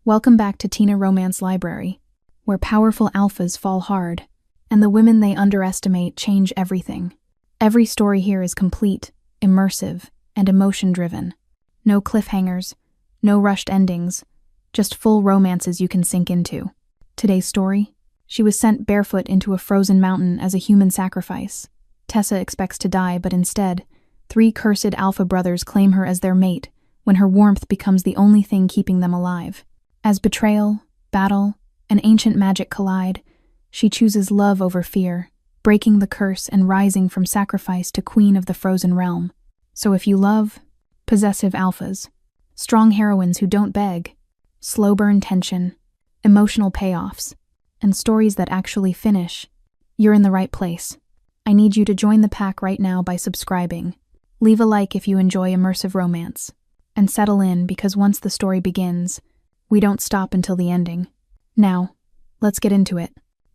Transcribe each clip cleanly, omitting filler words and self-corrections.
Welcome back to Tina Romance Library, where powerful alphas fall hard, and the women they underestimate change everything. Every story here is complete, immersive, and emotion-driven. No cliffhangers, no rushed endings, just full romances you can sink into. Today's story? She was sent barefoot into a frozen mountain as a human sacrifice. Tessa expects to die, but instead, 3 cursed alpha brothers claim her as their mate when her warmth becomes the only thing keeping them alive. As betrayal, battle, and ancient magic collide, she chooses love over fear, breaking the curse and rising from sacrifice to queen of the frozen realm. So if you love possessive alphas, strong heroines who don't beg, slow burn tension, emotional payoffs, and stories that actually finish, you're in the right place. I need you to join the pack right now by subscribing. Leave a like if you enjoy immersive romance. And settle in, because once the story begins, we don't stop until the ending. Now, let's get into it.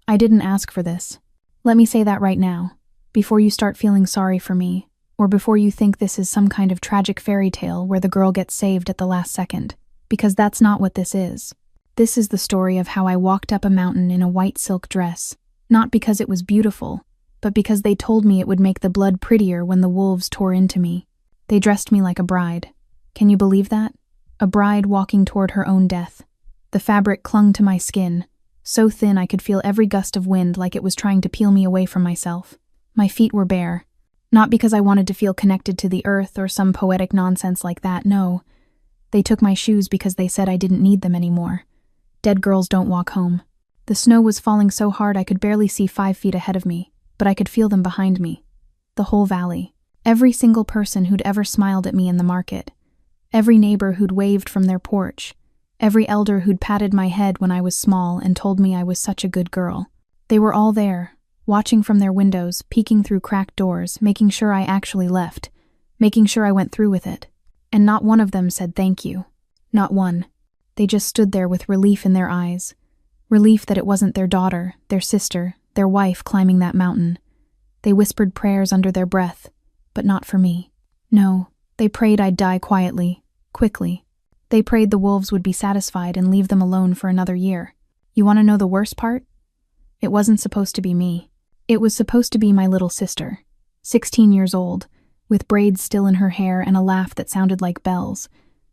I didn't ask for this. Let me say that right now, before you start feeling sorry for me, or before you think this is some kind of tragic fairy tale where the girl gets saved at the last second, because that's not what this is. This is the story of how I walked up a mountain in a white silk dress, not because it was beautiful, but because they told me it would make the blood prettier when the wolves tore into me. They dressed me like a bride. Can you believe that? A bride walking toward her own death. The fabric clung to my skin, so thin I could feel every gust of wind like it was trying to peel me away from myself. My feet were bare. Not because I wanted to feel connected to the earth or some poetic nonsense like that, no. They took my shoes because they said I didn't need them anymore. Dead girls don't walk home. The snow was falling so hard I could barely see 5 feet ahead of me, but I could feel them behind me. The whole valley. Every single person who'd ever smiled at me in the market. Every neighbor who'd waved from their porch. Every elder who'd patted my head when I was small and told me I was such a good girl. They were all there, watching from their windows, peeking through cracked doors, making sure I actually left, making sure I went through with it. And not one of them said thank you. Not one. They just stood there with relief in their eyes. Relief that it wasn't their daughter, their sister, their wife climbing that mountain. They whispered prayers under their breath, but not for me. No, they prayed I'd die quietly, quickly. They prayed the wolves would be satisfied and leave them alone for another year. You want to know the worst part? It wasn't supposed to be me. It was supposed to be my little sister, 16 years old, with braids still in her hair and a laugh that sounded like bells.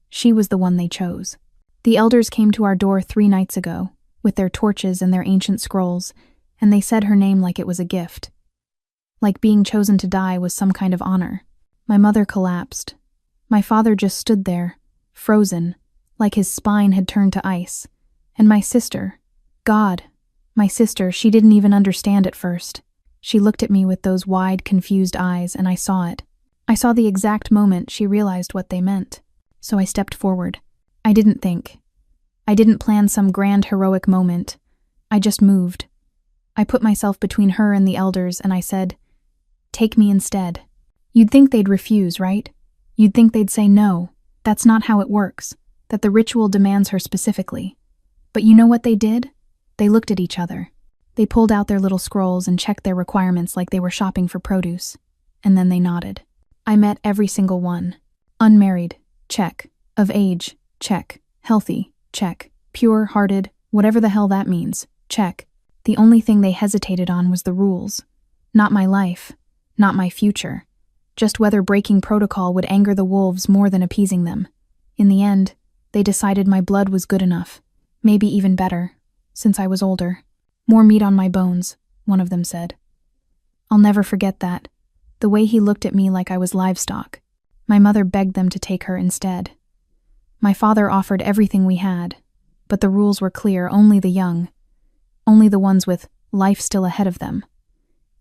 She was the one they chose. The elders came to our door 3 nights ago, with their torches and their ancient scrolls, and they said her name like it was a gift. Like being chosen to die was some kind of honor. My mother collapsed. My father just stood there, frozen, like his spine had turned to ice. And my sister, God, my sister, she didn't even understand at first. She looked at me with those wide, confused eyes, and I saw it. I saw the exact moment she realized what they meant. So I stepped forward. I didn't think. I didn't plan some grand heroic moment. I just moved. I put myself between her and the elders, and I said, "Take me instead." You'd think they'd refuse, right? You'd think they'd say no. That's not how it works, that the ritual demands her specifically. But you know what they did? They looked at each other. They pulled out their little scrolls and checked their requirements like they were shopping for produce. And then they nodded. I met every single one. Unmarried, check. Of age, check. Healthy, check. Pure-hearted, whatever the hell that means, check. The only thing they hesitated on was the rules. Not my life, not my future. Just whether breaking protocol would anger the wolves more than appeasing them. In the end, they decided my blood was good enough, maybe even better, since I was older. More meat on my bones, one of them said. I'll never forget that, the way he looked at me like I was livestock. My mother begged them to take her instead. My father offered everything we had, but the rules were clear, only the young, only the ones with life still ahead of them.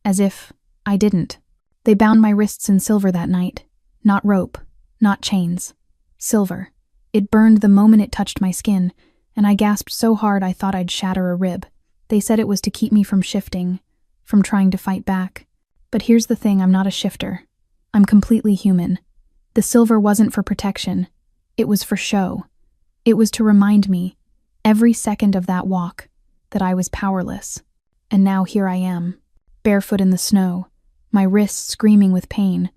As if I didn't. They bound my wrists in silver that night. Not rope, not chains. Silver. It burned the moment it touched my skin, and I gasped so hard I thought I'd shatter a rib. They said it was to keep me from shifting, from trying to fight back. But here's the thing, I'm not a shifter. I'm completely human. The silver wasn't for protection. It was for show. It was to remind me, every second of that walk, that I was powerless. And now here I am, barefoot in the snow, my wrists screaming with pain,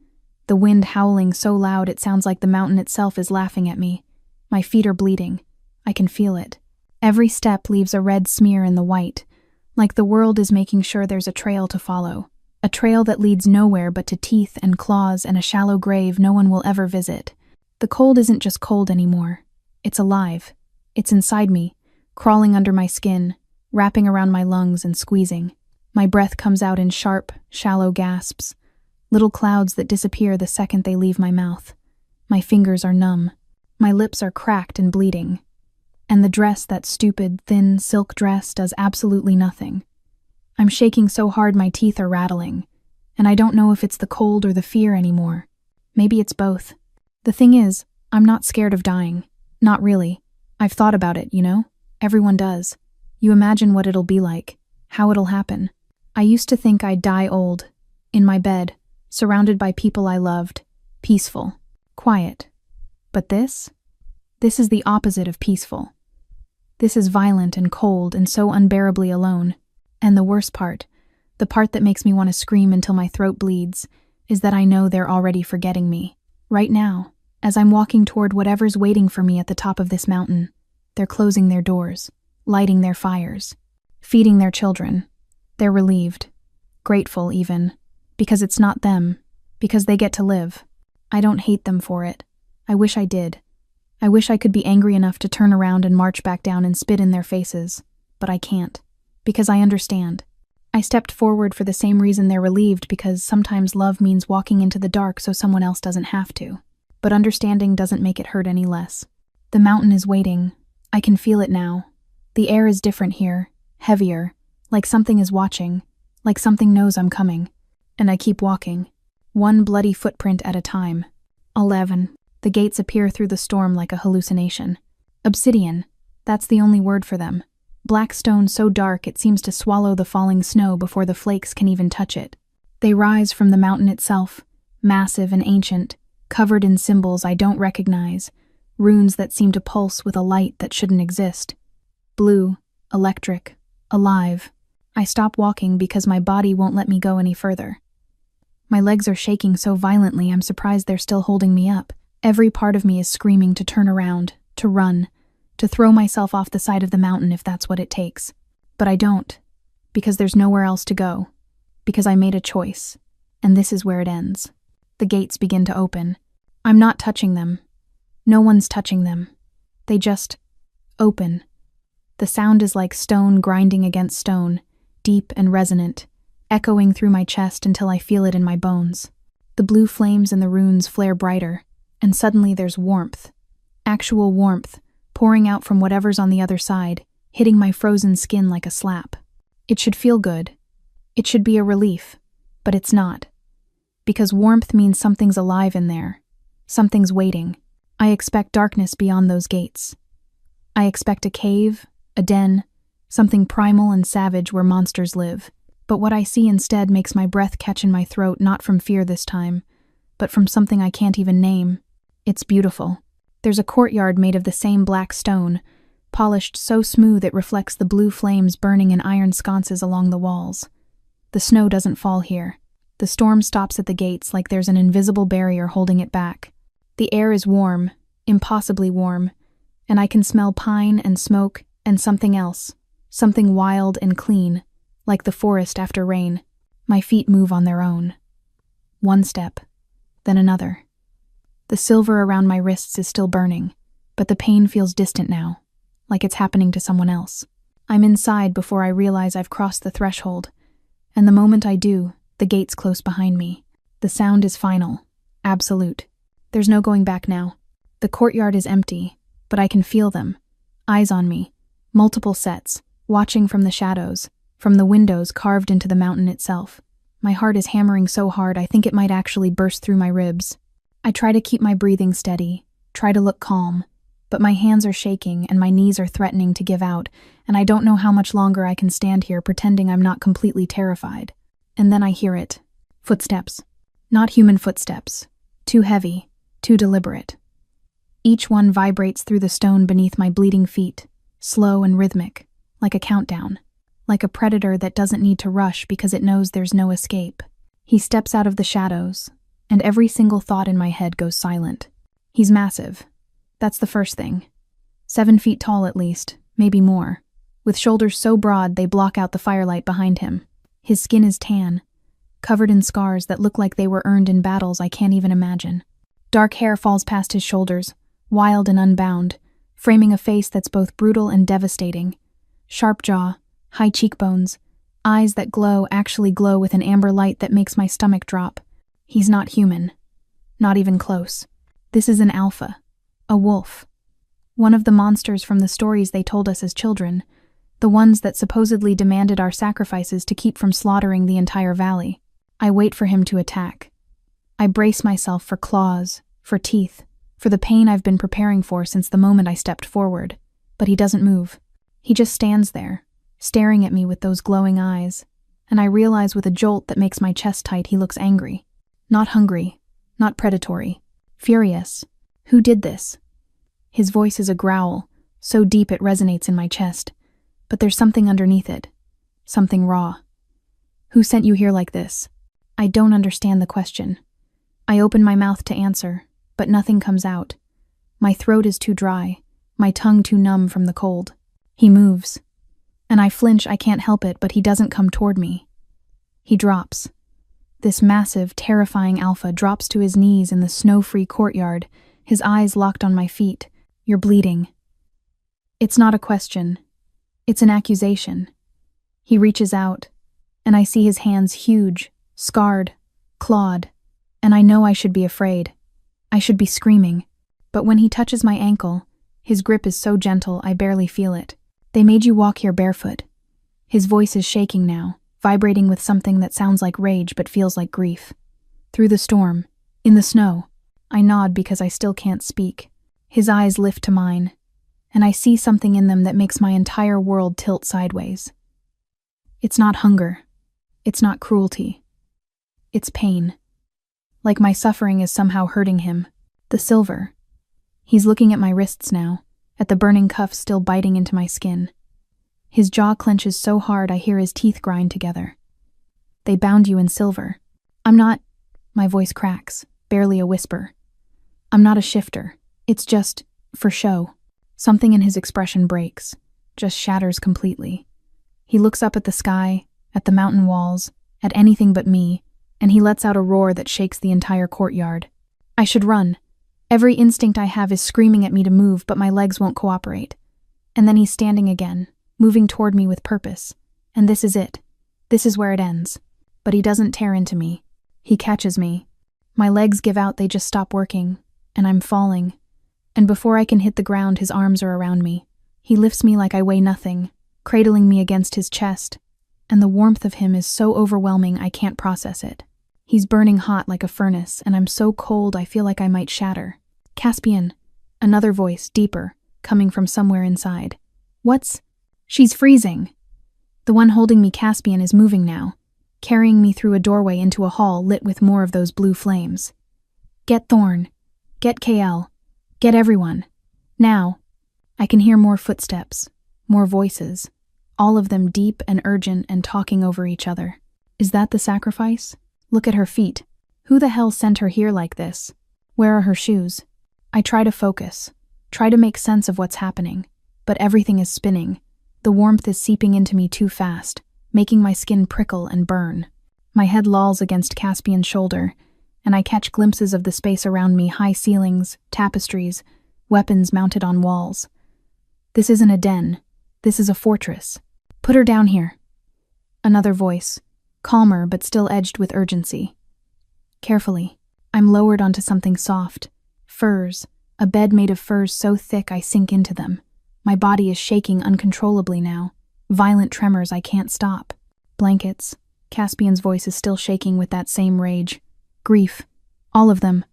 the wind howling so loud it sounds like the mountain itself is laughing at me. My feet are bleeding. I can feel it. Every step leaves a red smear in the white, like the world is making sure there's a trail to follow. A trail that leads nowhere but to teeth and claws and a shallow grave no one will ever visit. The cold isn't just cold anymore. It's alive. It's inside me, crawling under my skin, wrapping around my lungs and squeezing. My breath comes out in sharp, shallow gasps, little clouds that disappear the second they leave my mouth. My fingers are numb. My lips are cracked and bleeding. And the dress, that stupid, thin, silk dress, does absolutely nothing. I'm shaking so hard my teeth are rattling, and I don't know if it's the cold or the fear anymore. Maybe it's both. The thing is, I'm not scared of dying. Not really. I've thought about it, you know? Everyone does. You imagine what it'll be like, how it'll happen. I used to think I'd die old, in my bed, surrounded by people I loved, peaceful, quiet. But this is the opposite of peaceful. This is violent and cold and so unbearably alone. And the worst part, the part that makes me want to scream until my throat bleeds, is that I know they're already forgetting me. Right now, as I'm walking toward whatever's waiting for me at the top of this mountain, they're closing their doors, lighting their fires, feeding their children. They're relieved, grateful even, because it's not them, because they get to live. I don't hate them for it. I wish I did. I wish I could be angry enough to turn around and march back down and spit in their faces, but I can't. Because I understand. I stepped forward for the same reason they're relieved, because sometimes love means walking into the dark so someone else doesn't have to. But understanding doesn't make it hurt any less. The mountain is waiting. I can feel it now. The air is different here, heavier, like something is watching, like something knows I'm coming. And I keep walking, one bloody footprint at a time. 11. The gates appear through the storm like a hallucination. Obsidian, that's the only word for them. Black stone so dark it seems to swallow the falling snow before the flakes can even touch it. They rise from the mountain itself, massive and ancient, covered in symbols I don't recognize, runes that seem to pulse with a light that shouldn't exist. Blue, electric, alive. I stop walking because my body won't let me go any further. My legs are shaking so violently I'm surprised they're still holding me up. Every part of me is screaming to turn around, to run, to throw myself off the side of the mountain if that's what it takes. But I don't, because there's nowhere else to go, because I made a choice, and this is where it ends. The gates begin to open. I'm not touching them. No one's touching them. They just open. The sound is like stone grinding against stone, deep and resonant, echoing through my chest until I feel it in my bones. The blue flames in the runes flare brighter, and suddenly there's warmth. Actual warmth, pouring out from whatever's on the other side, hitting my frozen skin like a slap. It should feel good. It should be a relief, but it's not. Because warmth means something's alive in there. Something's waiting. I expect darkness beyond those gates. I expect a cave, a den, something primal and savage where monsters live. But what I see instead makes my breath catch in my throat, not from fear this time, but from something I can't even name. It's beautiful. There's a courtyard made of the same black stone, polished so smooth it reflects the blue flames burning in iron sconces along the walls. The snow doesn't fall here. The storm stops at the gates like there's an invisible barrier holding it back. The air is warm, impossibly warm, and I can smell pine and smoke and something else, something wild and clean, like the forest after rain. My feet move on their own. One step, then another. The silver around my wrists is still burning, but the pain feels distant now, like it's happening to someone else. I'm inside before I realize I've crossed the threshold, and the moment I do, the gates close behind me. The sound is final, absolute. There's no going back now. The courtyard is empty, but I can feel them, eyes on me, multiple sets, watching from the shadows, from the windows carved into the mountain itself. My heart is hammering so hard I think it might actually burst through my ribs. I try to keep my breathing steady, try to look calm, but my hands are shaking and my knees are threatening to give out, and I don't know how much longer I can stand here pretending I'm not completely terrified. And then I hear it. Footsteps. Not human footsteps. Too heavy, too deliberate. Each one vibrates through the stone beneath my bleeding feet, slow and rhythmic, like a countdown. Like a predator that doesn't need to rush because it knows there's no escape. He steps out of the shadows, and every single thought in my head goes silent. He's massive. That's the first thing. 7 feet tall at least, maybe more, with shoulders so broad they block out the firelight behind him. His skin is tan, covered in scars that look like they were earned in battles I can't even imagine. Dark hair falls past his shoulders, wild and unbound, framing a face that's both brutal and devastating. Sharp jaw, high cheekbones, eyes that actually glow with an amber light that makes my stomach drop. He's not human. Not even close. This is an alpha. A wolf. One of the monsters from the stories they told us as children, the ones that supposedly demanded our sacrifices to keep from slaughtering the entire valley. I wait for him to attack. I brace myself for claws, for teeth, for the pain I've been preparing for since the moment I stepped forward. But he doesn't move. He just stands there, staring at me with those glowing eyes, and I realize with a jolt that makes my chest tight he looks angry. Not hungry, not predatory. Furious. Who did this? His voice is a growl, so deep it resonates in my chest, but there's something underneath it. Something raw. Who sent you here like this? I don't understand the question. I open my mouth to answer, but nothing comes out. My throat is too dry, my tongue too numb from the cold. He moves, and I flinch. I can't help it, but he doesn't come toward me. He drops. This massive, terrifying alpha drops to his knees in the snow-free courtyard, his eyes locked on my feet. You're bleeding. It's not a question. It's an accusation. He reaches out, and I see his hands huge, scarred, clawed, and I know I should be afraid. I should be screaming. But when he touches my ankle, his grip is so gentle I barely feel it. They made you walk here barefoot. His voice is shaking now, vibrating with something that sounds like rage but feels like grief. Through the storm, in the snow, I nod because I still can't speak. His eyes lift to mine, and I see something in them that makes my entire world tilt sideways. It's not hunger. It's not cruelty. It's pain. Like my suffering is somehow hurting him. The silver. He's looking at my wrists now, at the burning cuffs still biting into my skin. His jaw clenches so hard I hear his teeth grind together. They bound you in silver. I'm not... My voice cracks, barely a whisper. I'm not a shifter. It's just... for show. Something in his expression breaks, just shatters completely. He looks up at the sky, at the mountain walls, at anything but me, and he lets out a roar that shakes the entire courtyard. I should run. Every instinct I have is screaming at me to move, but my legs won't cooperate. And then he's standing again, moving toward me with purpose. And this is it. This is where it ends. But he doesn't tear into me. He catches me. My legs give out, they just stop working, and I'm falling. And before I can hit the ground, his arms are around me. He lifts me like I weigh nothing, cradling me against his chest, and the warmth of him is so overwhelming I can't process it. He's burning hot like a furnace, and I'm so cold I feel like I might shatter. Caspian, another voice, deeper, coming from somewhere inside. What's... She's freezing. The one holding me, Caspian, is moving now, carrying me through a doorway into a hall lit with more of those blue flames. Get Thorn. Get KL. Get everyone. Now. I can hear more footsteps, more voices, all of them deep and urgent and talking over each other. Is that the sacrifice? Look at her feet. Who the hell sent her here like this? Where are her shoes? I try to focus, try to make sense of what's happening, but everything is spinning. The warmth is seeping into me too fast, making my skin prickle and burn. My head lolls against Caspian's shoulder, and I catch glimpses of the space around me, high ceilings, tapestries, weapons mounted on walls. This isn't a den. This is a fortress. Put her down here. Another voice, calmer but still edged with urgency. Carefully, I'm lowered onto something soft. Furs, a bed made of furs so thick I sink into them. My body is shaking uncontrollably now. Violent tremors I can't stop. Blankets. Caspian's voice is still shaking with that same rage. Grief. All of them.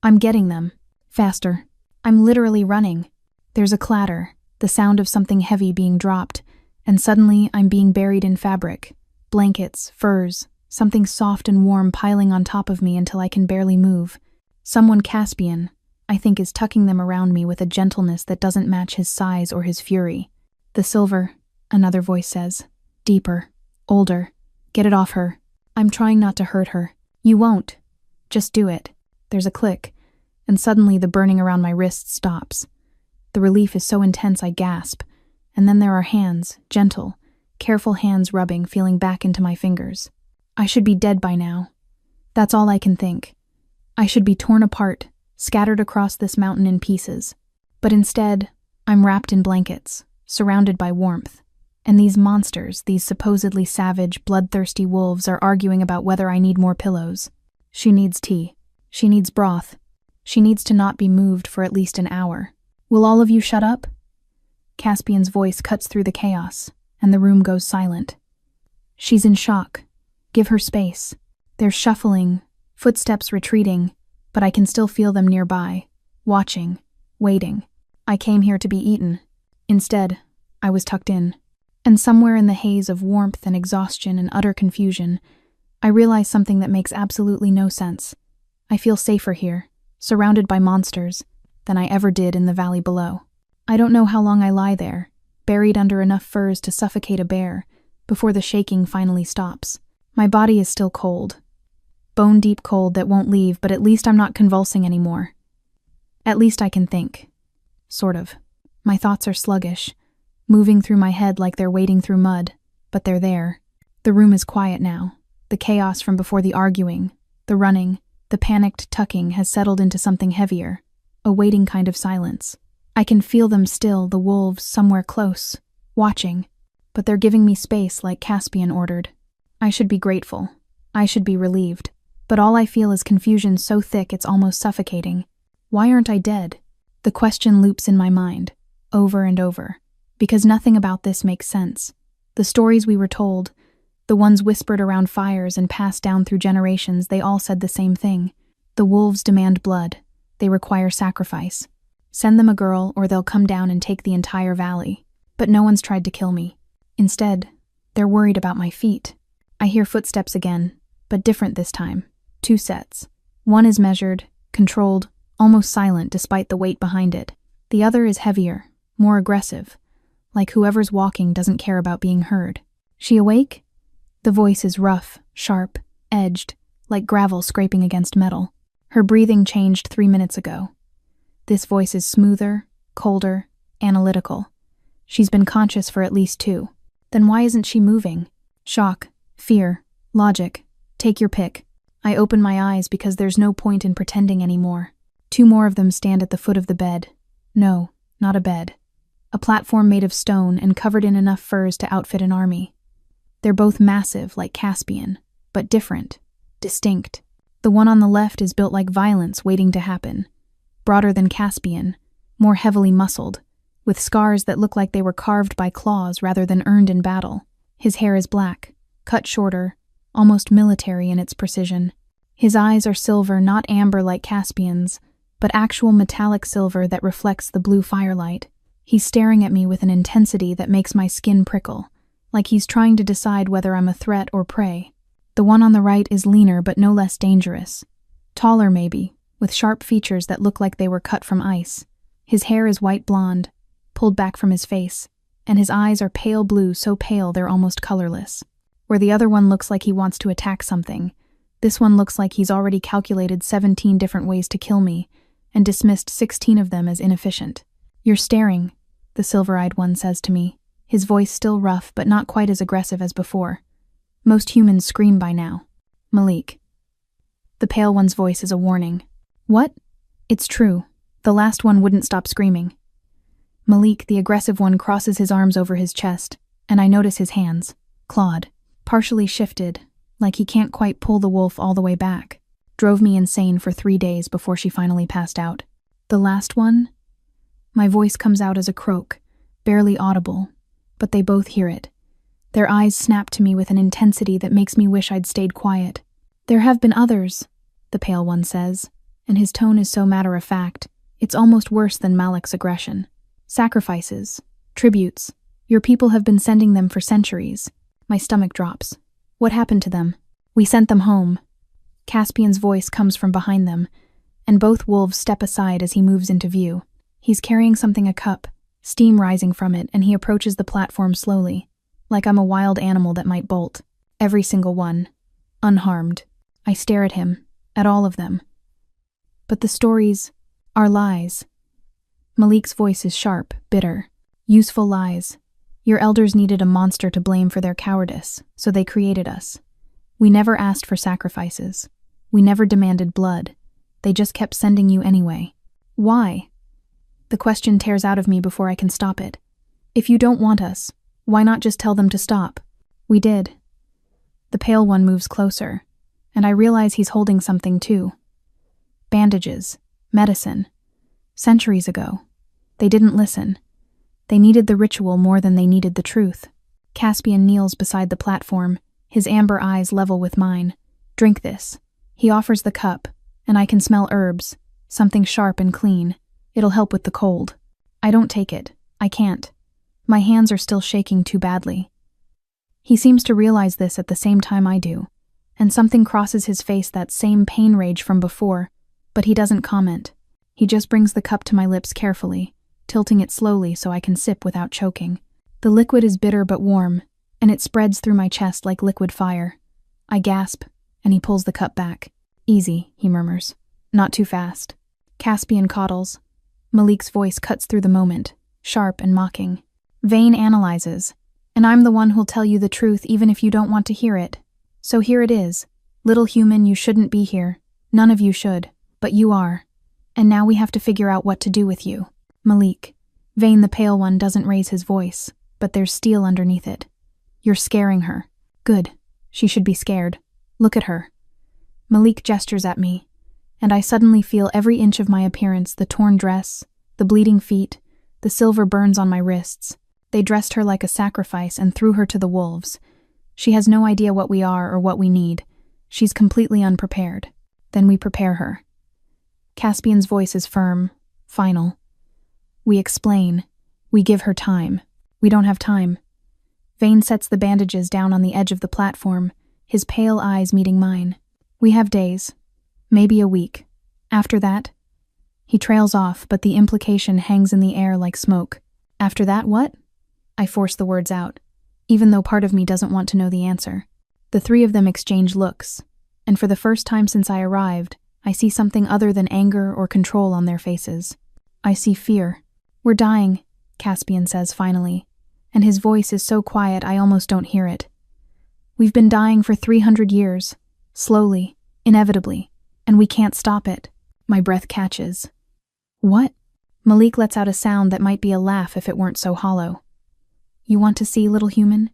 I'm getting them. Faster. I'm literally running. There's a clatter, the sound of something heavy being dropped, and suddenly I'm being buried in fabric. Blankets, furs, something soft and warm piling on top of me until I can barely move. Someone Caspian, I think, is tucking them around me with a gentleness that doesn't match his size or his fury. The silver, another voice says. Deeper. Older. Get it off her. I'm trying not to hurt her. You won't. Just do it. There's a click, and suddenly the burning around my wrists stops. The relief is so intense I gasp, And then there are hands, gentle, careful hands rubbing, feeling back into my fingers. I should be dead by now. That's all I can think. I should be torn apart, scattered across this mountain in pieces. But instead, I'm wrapped in blankets, surrounded by warmth. And these monsters, these supposedly savage, bloodthirsty wolves, are arguing about whether I need more pillows. She needs tea. She needs broth. She needs to not be moved for at least an hour. Will all of you shut up? Caspian's voice cuts through the chaos, and the room goes silent. She's in shock. Give her space. There's shuffling, footsteps retreating, but I can still feel them nearby, watching, waiting. I came here to be eaten. Instead, I was tucked in. And somewhere in the haze of warmth and exhaustion and utter confusion, I realize something that makes absolutely no sense. I feel safer here, surrounded by monsters, than I ever did in the valley below. I don't know how long I lie there, buried under enough furs to suffocate a bear, before the shaking finally stops. My body is still cold. Bone-deep cold that won't leave, but at least I'm not convulsing anymore. At least I can think. Sort of. My thoughts are sluggish, moving through my head like they're wading through mud, but they're there. The room is quiet now. The chaos from before the arguing, the running, the panicked tucking has settled into something heavier, a waiting kind of silence. I can feel them still, the wolves, somewhere close, watching, but they're giving me space like Caspian ordered. I should be grateful. I should be relieved. But all I feel is confusion so thick it's almost suffocating. Why aren't I dead? The question loops in my mind, over and over, because nothing about this makes sense. The stories we were told, the ones whispered around fires and passed down through generations, they all said the same thing. The wolves demand blood. They require sacrifice. Send them a girl or they'll come down and take the entire valley. But no one's tried to kill me. Instead, they're worried about my feet. I hear footsteps again, but different this time. 2 sets. One is measured, controlled, almost silent despite the weight behind it. The other is heavier, more aggressive, like whoever's walking doesn't care about being heard. She awake? The voice is rough, sharp, edged, like gravel scraping against metal. Her breathing changed 3 minutes ago. This voice is smoother, colder, analytical. She's been conscious for at least 2. Then why isn't she moving? Shock, fear, logic. Take your pick. I open my eyes because there's no point in pretending anymore. 2 more of them stand at the foot of the bed. No, not a bed. A platform made of stone and covered in enough furs to outfit an army. They're both massive, like Caspian, but different, distinct. The one on the left is built like violence waiting to happen. Broader than Caspian, more heavily muscled, with scars that look like they were carved by claws rather than earned in battle. His hair is black, cut shorter, almost military in its precision. His eyes are silver, not amber like Caspian's, but actual metallic silver that reflects the blue firelight. He's staring at me with an intensity that makes my skin prickle, like he's trying to decide whether I'm a threat or prey. The one on the right is leaner but no less dangerous. Taller maybe, with sharp features that look like they were cut from ice. His hair is white blonde, pulled back from his face, and his eyes are pale blue, so pale they're almost colorless. Where the other one looks like he wants to attack something, this one looks like he's already calculated 17 different ways to kill me, and dismissed 16 of them as inefficient. You're staring, the silver-eyed one says to me, his voice still rough but not quite as aggressive as before. Most humans scream by now. Malik. The pale one's voice is a warning. What? It's true. The last one wouldn't stop screaming. Malik, the aggressive one, crosses his arms over his chest, and I notice his hands, clawed, partially shifted, like he can't quite pull the wolf all the way back. Drove me insane for 3 days before she finally passed out. The last one? My voice comes out as a croak, barely audible, but they both hear it. Their eyes snap to me with an intensity that makes me wish I'd stayed quiet. There have been others, the pale one says, and his tone is so matter-of-fact, it's almost worse than Malik's aggression. Sacrifices, tributes. Your people have been sending them for centuries. My stomach drops. What happened to them? We sent them home. Caspian's voice comes from behind them, and both wolves step aside as he moves into view. He's carrying something, a cup, steam rising from it, and he approaches the platform slowly, like I'm a wild animal that might bolt. Every single one. Unharmed. I stare at him, at all of them. But the stories are lies. Malik's voice is sharp, bitter. Useful lies. Your elders needed a monster to blame for their cowardice, so they created us. We never asked for sacrifices. We never demanded blood. They just kept sending you anyway. Why? The question tears out of me before I can stop it. If you don't want us, why not just tell them to stop? We did. The pale one moves closer, and I realize he's holding something too. Bandages, medicine. Centuries ago. They didn't listen. They needed the ritual more than they needed the truth. Caspian kneels beside the platform, his amber eyes level with mine. Drink this. He offers the cup, and I can smell herbs, something sharp and clean. It'll help with the cold. I don't take it. I can't. My hands are still shaking too badly. He seems to realize this at the same time I do, and something crosses his face, that same pain rage from before, but he doesn't comment. He just brings the cup to my lips carefully, tilting it slowly so I can sip without choking. The liquid is bitter but warm, and it spreads through my chest like liquid fire. I gasp, and he pulls the cup back. Easy, he murmurs. Not too fast. Caspian coddles. Malik's voice cuts through the moment, sharp and mocking. Vane analyzes, and I'm the one who'll tell you the truth even if you don't want to hear it. So here it is. Little human, you shouldn't be here. None of you should, but you are. And now we have to figure out what to do with you. Malik. Vane the pale one doesn't raise his voice, but there's steel underneath it. You're scaring her. Good. She should be scared. Look at her. Malik gestures at me, and I suddenly feel every inch of my appearance, the torn dress, the bleeding feet, the silver burns on my wrists. They dressed her like a sacrifice and threw her to the wolves. She has no idea what we are or what we need. She's completely unprepared. Then we prepare her. Caspian's voice is firm, final. We explain. We give her time. We don't have time. Vane sets the bandages down on the edge of the platform, his pale eyes meeting mine. We have days. Maybe a week. After that? He trails off, but the implication hangs in the air like smoke. After that, what? I force the words out, even though part of me doesn't want to know the answer. The three of them exchange looks, and for the first time since I arrived, I see something other than anger or control on their faces. I see fear. We're dying, Caspian says finally, and his voice is so quiet I almost don't hear it. We've been dying for 300 years, slowly, inevitably, and we can't stop it. My breath catches. What? Malik lets out a sound that might be a laugh if it weren't so hollow. You want to see, little human?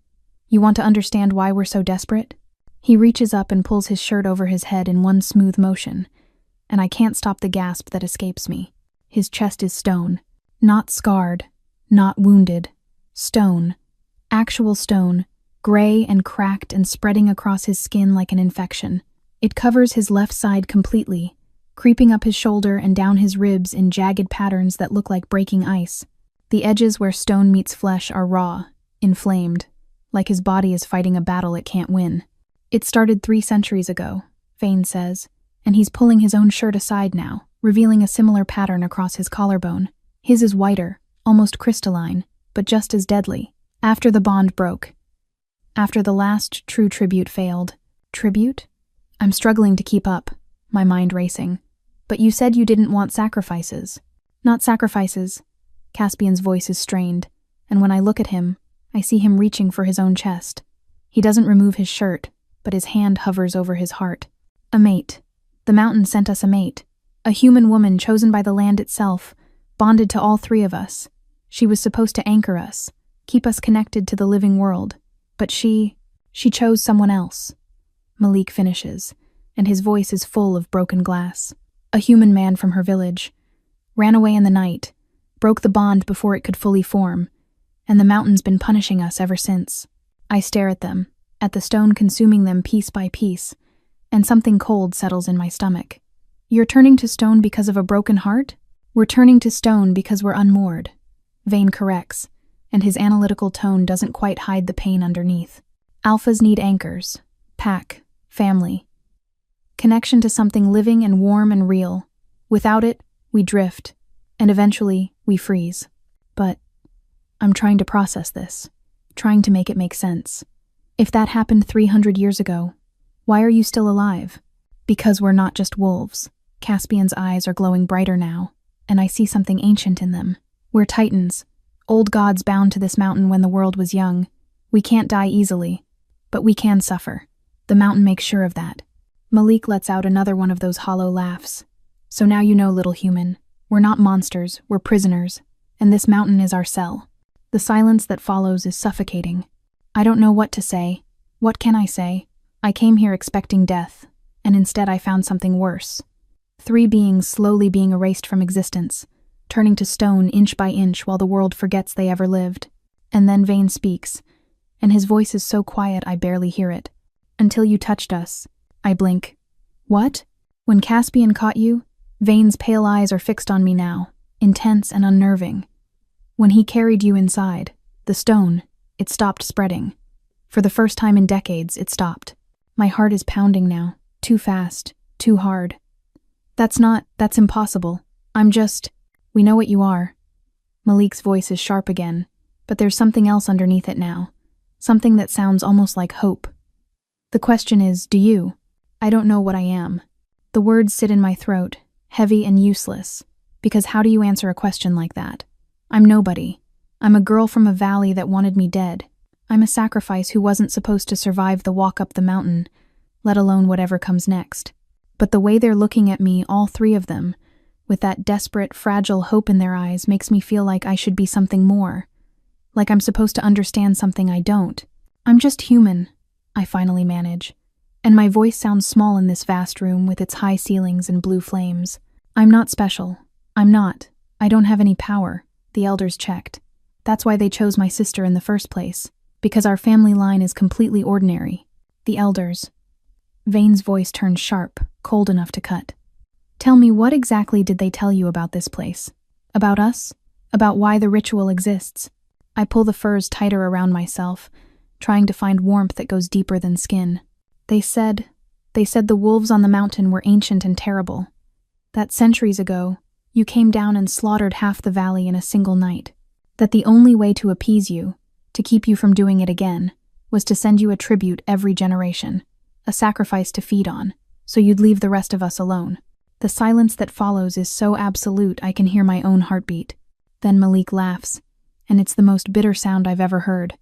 You want to understand why we're so desperate? He reaches up and pulls his shirt over his head in one smooth motion, and I can't stop the gasp that escapes me. His chest is stone. Not scarred, not wounded. Stone. Actual stone, gray and cracked and spreading across his skin like an infection. It covers his left side completely, creeping up his shoulder and down his ribs in jagged patterns that look like breaking ice. The edges where stone meets flesh are raw, inflamed, like his body is fighting a battle it can't win. It started 3 centuries ago, Vane says, and he's pulling his own shirt aside now, revealing a similar pattern across his collarbone. His is whiter, almost crystalline, but just as deadly. After the bond broke. After the last true tribute failed. Tribute? I'm struggling to keep up, my mind racing. But you said you didn't want sacrifices. Not sacrifices. Caspian's voice is strained, and when I look at him, I see him reaching for his own chest. He doesn't remove his shirt, but his hand hovers over his heart. A mate. The mountain sent us a mate. A human woman chosen by the land itself, bonded to all 3 of us. She was supposed to anchor us, keep us connected to the living world. But she chose someone else. Malik finishes, and his voice is full of broken glass. A human man from her village. Ran away in the night, broke the bond before it could fully form, and the mountain's been punishing us ever since. I stare at them, at the stone consuming them piece by piece, and something cold settles in my stomach. You're turning to stone because of a broken heart? We're turning to stone because we're unmoored. Vane corrects, and his analytical tone doesn't quite hide the pain underneath. Alphas need anchors, pack, family. Connection to something living and warm and real. Without it, we drift, and eventually, we freeze. But I'm trying to process this, trying to make it make sense. If that happened 300 years ago, why are you still alive? Because we're not just wolves. Caspian's eyes are glowing brighter now, and I see something ancient in them. We're titans, Old gods bound to this mountain when the world was young. We can't die easily, but we can suffer. The mountain makes sure of that. Malik lets out another one of those hollow laughs. So now you know, little human. We're not monsters, we're prisoners, and this mountain is our cell. The silence that follows is suffocating. I don't know what to say. What can I say? I came here expecting death, and instead I found something worse. 3 beings slowly being erased from existence, turning to stone inch by inch while the world forgets they ever lived. And then Vane speaks, and his voice is so quiet I barely hear it. Until you touched us. I blink. What? When Caspian caught you? Vane's pale eyes are fixed on me now, intense and unnerving. When he carried you inside, the stone, it stopped spreading. For the first time in decades, it stopped. My heart is pounding now, too fast, too hard. That's impossible. We know what you are. Malik's voice is sharp again, but there's something else underneath it now. Something that sounds almost like hope. The question is, do you? I don't know what I am. The words sit in my throat, heavy and useless, because how do you answer a question like that? I'm nobody. I'm a girl from a valley that wanted me dead. I'm a sacrifice who wasn't supposed to survive the walk up the mountain, let alone whatever comes next. But the way they're looking at me, all 3 of them, with that desperate, fragile hope in their eyes, makes me feel like I should be something more. Like I'm supposed to understand something I don't. I'm just human, I finally manage. And my voice sounds small in this vast room with its high ceilings and blue flames. I'm not special. I'm not. I don't have any power. The elders checked. That's why they chose my sister in the first place. Because our family line is completely ordinary. The elders. Vane's voice turned sharp, cold enough to cut. Tell me, what exactly did they tell you about this place? About us? About why the ritual exists? I pull the furs tighter around myself, trying to find warmth that goes deeper than skin. They said the wolves on the mountain were ancient and terrible. That centuries ago, you came down and slaughtered half the valley in a single night. That the only way to appease you, to keep you from doing it again, was to send you a tribute every generation, a sacrifice to feed on, so you'd leave the rest of us alone. The silence that follows is so absolute I can hear my own heartbeat. Then Malik laughs, and it's the most bitter sound I've ever heard.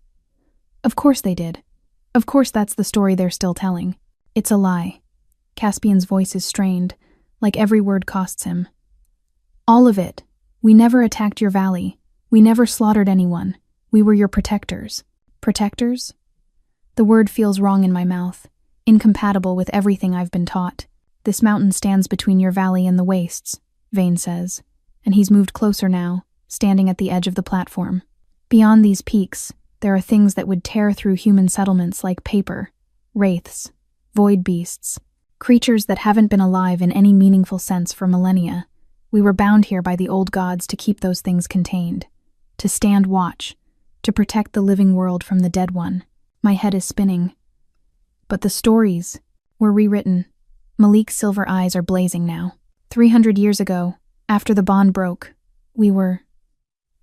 Of course they did. Of course that's the story they're still telling. It's a lie. Caspian's voice is strained, like every word costs him. All of it. We never attacked your valley. We never slaughtered anyone. We were your protectors. Protectors? The word feels wrong in my mouth, incompatible with everything I've been taught. This mountain stands between your valley and the wastes, Vane says, and he's moved closer now, standing at the edge of the platform. Beyond these peaks, there are things that would tear through human settlements like paper, wraiths, void beasts, creatures that haven't been alive in any meaningful sense for millennia. We were bound here by the old gods to keep those things contained, to stand watch, to protect the living world from the dead one. My head is spinning. But the stories were rewritten. Malik's silver eyes are blazing now. 300 years ago, after the bond broke, we were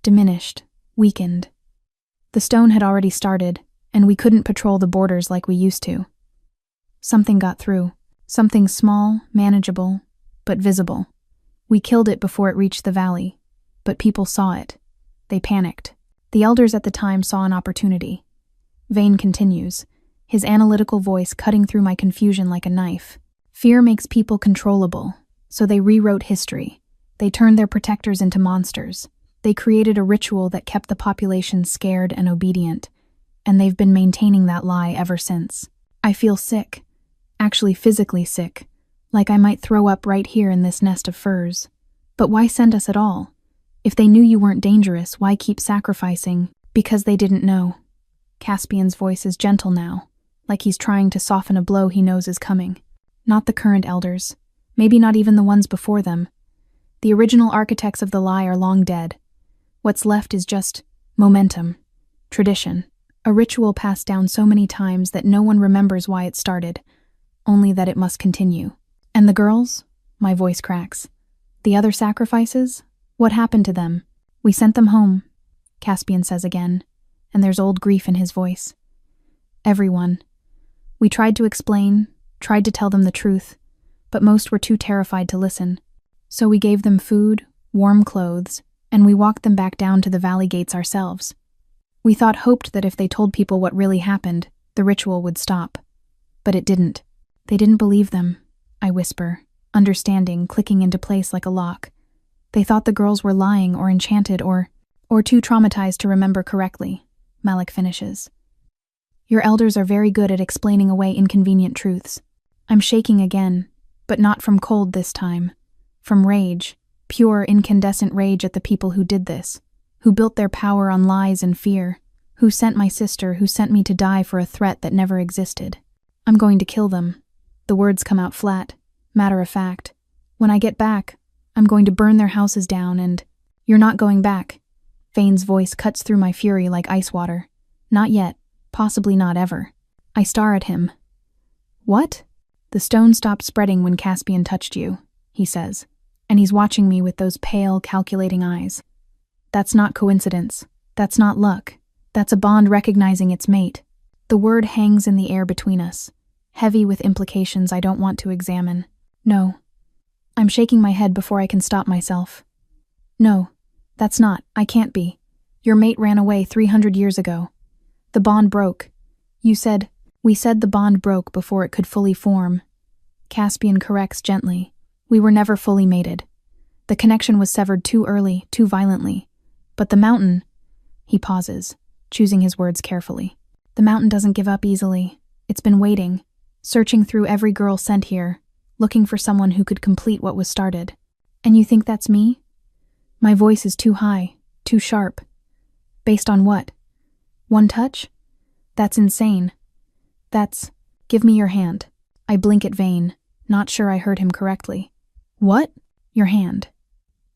diminished, weakened. The stone had already started, and we couldn't patrol the borders like we used to. Something got through. Something small, manageable, but visible. We killed it before it reached the valley, but people saw it. They panicked. The elders at the time saw an opportunity. Vane continues, his analytical voice cutting through my confusion like a knife. Fear makes people controllable, so they rewrote history. They turned their protectors into monsters. They created a ritual that kept the population scared and obedient, and they've been maintaining that lie ever since. I feel sick, actually physically sick, like I might throw up right here in this nest of furs. But why send us at all? If they knew you weren't dangerous, why keep sacrificing? Because they didn't know. Caspian's voice is gentle now, like he's trying to soften a blow he knows is coming. Not the current elders, maybe not even the ones before them. The original architects of the lie are long dead. What's left is just momentum, tradition, a ritual passed down so many times that no one remembers why it started, only that it must continue. And the girls? My voice cracks. The other sacrifices? What happened to them? We sent them home, Caspian says again, and there's old grief in his voice. Everyone. We tried to explain, tried to tell them the truth, but most were too terrified to listen. So we gave them food, warm clothes, and we walked them back down to the valley gates ourselves. We hoped that if they told people what really happened, the ritual would stop. But it didn't. They didn't believe them, I whisper, understanding clicking into place like a lock. They thought the girls were lying or enchanted or too traumatized to remember correctly, Malik finishes. Your elders are very good at explaining away inconvenient truths. I'm shaking again, but not from cold this time. From rage, pure incandescent rage at the people who did this, who built their power on lies and fear, who sent my sister, who sent me to die for a threat that never existed. I'm going to kill them. The words come out flat, matter of fact. When I get back, I'm going to burn their houses down and— You're not going back. Vane's voice cuts through my fury like ice water. Not yet, possibly not ever. I stare at him. What? The stone stopped spreading when Caspian touched you, he says, and he's watching me with those pale, calculating eyes. That's not coincidence. That's not luck. That's a bond recognizing its mate. The word hangs in the air between us, heavy with implications I don't want to examine. No. I'm shaking my head before I can stop myself. No, that's not. I can't be. Your mate ran away 300 years ago. The bond broke. We said the bond broke before it could fully form. Caspian corrects gently. We were never fully mated. The connection was severed too early, too violently. But the mountain— He pauses, choosing his words carefully. The mountain doesn't give up easily. It's been waiting, searching through every girl sent here, looking for someone who could complete what was started. And you think that's me? My voice is too high, too sharp. Based on what? One touch? That's insane. That's— Give me your hand. I blink at Vane, not sure I heard him correctly. What? Your hand.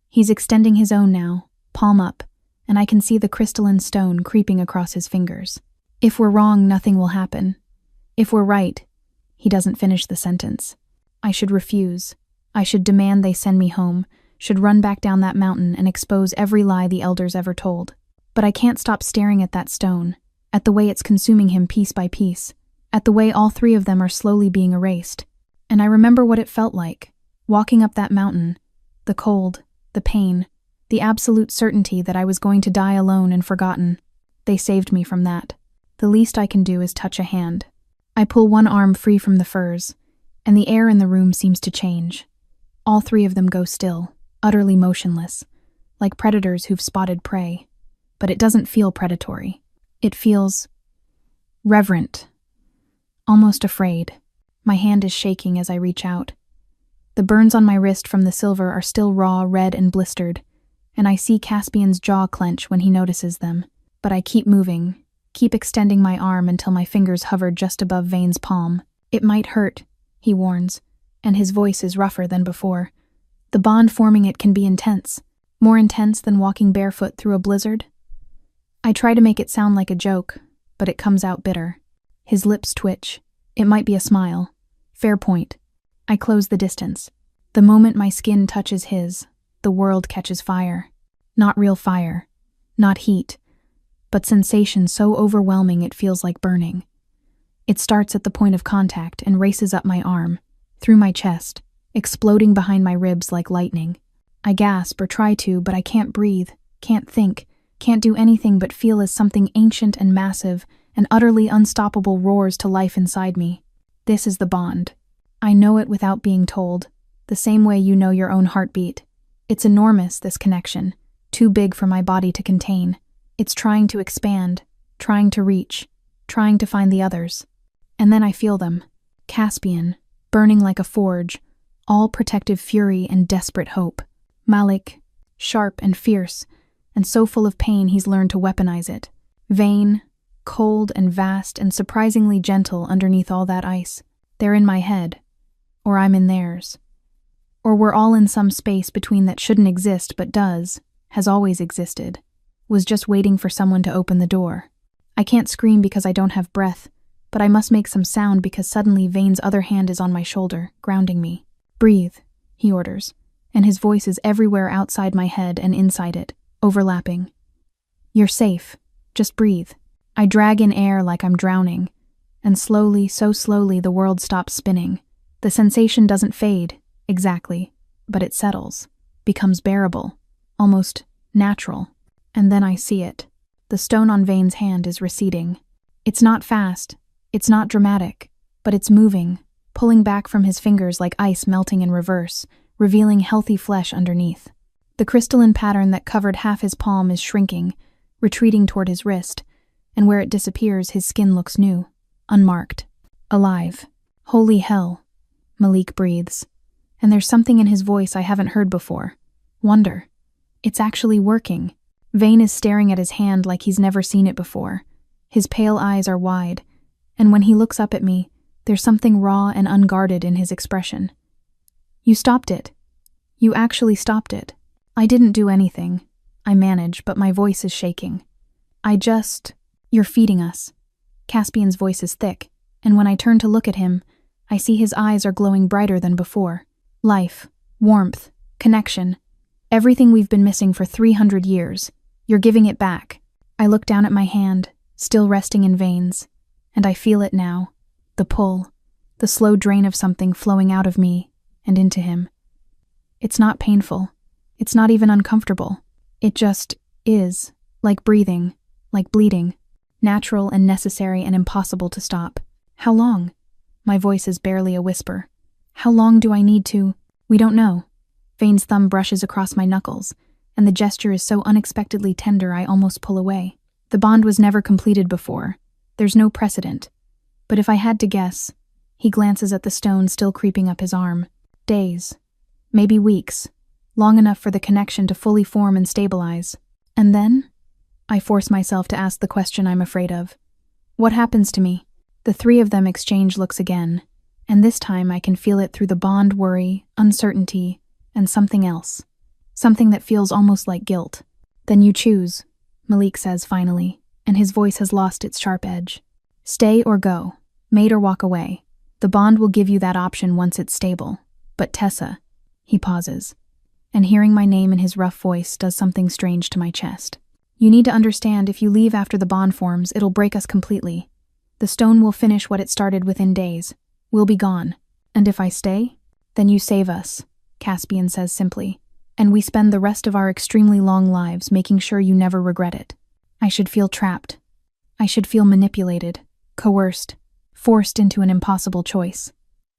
He's extending his own now, palm up, and I can see the crystalline stone creeping across his fingers. If we're wrong, nothing will happen. If we're right— He doesn't finish the sentence. I should refuse. I should demand they send me home, should run back down that mountain and expose every lie the elders ever told. But I can't stop staring at that stone, at the way it's consuming him piece by piece, at the way all three of them are slowly being erased. And I remember what it felt like, walking up that mountain, the cold, the pain, the absolute certainty that I was going to die alone and forgotten. They saved me from that. The least I can do is touch a hand. I pull one arm free from the furs, and the air in the room seems to change. All three of them go still, utterly motionless, like predators who've spotted prey. But it doesn't feel predatory. It feels reverent, almost afraid. My hand is shaking as I reach out. The burns on my wrist from the silver are still raw, red, and blistered, and I see Caspian's jaw clench when he notices them. But I keep moving, keep extending my arm until my fingers hover just above Vane's palm. It might hurt, he warns, and his voice is rougher than before. The bond forming it can be intense, more intense than walking barefoot through a blizzard. I try to make it sound like a joke, but it comes out bitter. His lips twitch. It might be a smile. Fair point. I close the distance. The moment my skin touches his, the world catches fire. Not real fire. Not heat. But sensation so overwhelming it feels like burning. It starts at the point of contact and races up my arm, through my chest, exploding behind my ribs like lightning. I gasp or try to, but I can't breathe, can't think, can't do anything but feel as something ancient and massive and utterly unstoppable roars to life inside me. This is the bond. I know it without being told, the same way you know your own heartbeat. It's enormous, this connection, too big for my body to contain. It's trying to expand, trying to reach, trying to find the others. And then I feel them. Caspian, burning like a forge, all protective fury and desperate hope. Malik, sharp and fierce, and so full of pain he's learned to weaponize it. Vane, cold and vast and surprisingly gentle underneath all that ice. They're in my head, or I'm in theirs. Or we're all in some space between that shouldn't exist but does, has always existed, was just waiting for someone to open the door. I can't scream because I don't have breath, but I must make some sound because suddenly Vane's other hand is on my shoulder, grounding me. Breathe, he orders, and his voice is everywhere outside my head and inside it, overlapping. You're safe. Just breathe. I drag in air like I'm drowning, and slowly, so slowly, the world stops spinning. The sensation doesn't fade, exactly, but it settles, becomes bearable, almost natural. And then I see it. The stone on Vane's hand is receding. It's not fast, it's not dramatic, but it's moving, pulling back from his fingers like ice melting in reverse, revealing healthy flesh underneath. The crystalline pattern that covered half his palm is shrinking, retreating toward his wrist, and where it disappears, his skin looks new, unmarked, alive. Holy hell, Malik breathes. And there's something in his voice I haven't heard before. Wonder. It's actually working. Vane is staring at his hand like he's never seen it before. His pale eyes are wide, and when he looks up at me, there's something raw and unguarded in his expression. You stopped it. You actually stopped it. I didn't do anything. I manage, but my voice is shaking. You're feeding us. Caspian's voice is thick, and when I turn to look at him, I see his eyes are glowing brighter than before. Life, warmth, connection. Everything we've been missing for 300 years. You're giving it back. I look down at my hand, still resting in Vane's, and I feel it now. The pull, the slow drain of something flowing out of me and into him. It's not painful. It's not even uncomfortable. It just is, like breathing, like bleeding, natural and necessary and impossible to stop. How long? My voice is barely a whisper. How long do I need to? We don't know. Vane's thumb brushes across my knuckles, and the gesture is so unexpectedly tender I almost pull away. The bond was never completed before. There's no precedent. But if I had to guess, he glances at the stone still creeping up his arm. Days. Maybe weeks. Long enough for the connection to fully form and stabilize. And then? I force myself to ask the question I'm afraid of. What happens to me? The three of them exchange looks again, and this time I can feel it through the bond worry, uncertainty, and something else. Something that feels almost like guilt. Then you choose, Malik says finally, and his voice has lost its sharp edge. Stay or go, mate or walk away. The bond will give you that option once it's stable. But Tessa, he pauses, and hearing my name in his rough voice does something strange to my chest. You need to understand, if you leave after the bond forms, it'll break us completely. The stone will finish what it started within days. We'll be gone. And if I stay, then you save us, Caspian says simply, and we spend the rest of our extremely long lives making sure you never regret it. I should feel trapped. I should feel manipulated, coerced, forced into an impossible choice.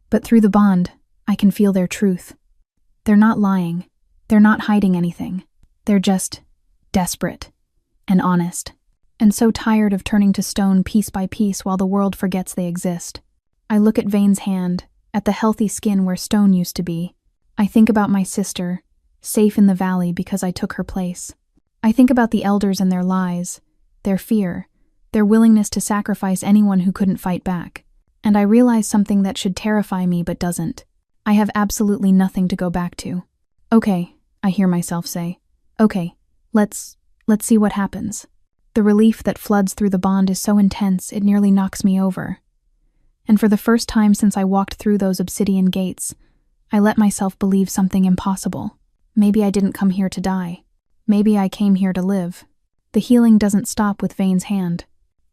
But through the bond, I can feel their truth. They're not lying. They're not hiding anything. They're just desperate and honest, and so tired of turning to stone piece by piece while the world forgets they exist. I look at Vane's hand, at the healthy skin where stone used to be. I think about my sister, safe in the valley because I took her place. I think about the elders and their lies, their fear, their willingness to sacrifice anyone who couldn't fight back. And I realize something that should terrify me but doesn't. I have absolutely nothing to go back to. Okay, I hear myself say. Okay, let's see what happens. The relief that floods through the bond is so intense it nearly knocks me over. And for the first time since I walked through those obsidian gates, I let myself believe something impossible. Maybe I didn't come here to die. Maybe I came here to live. The healing doesn't stop with Vane's hand.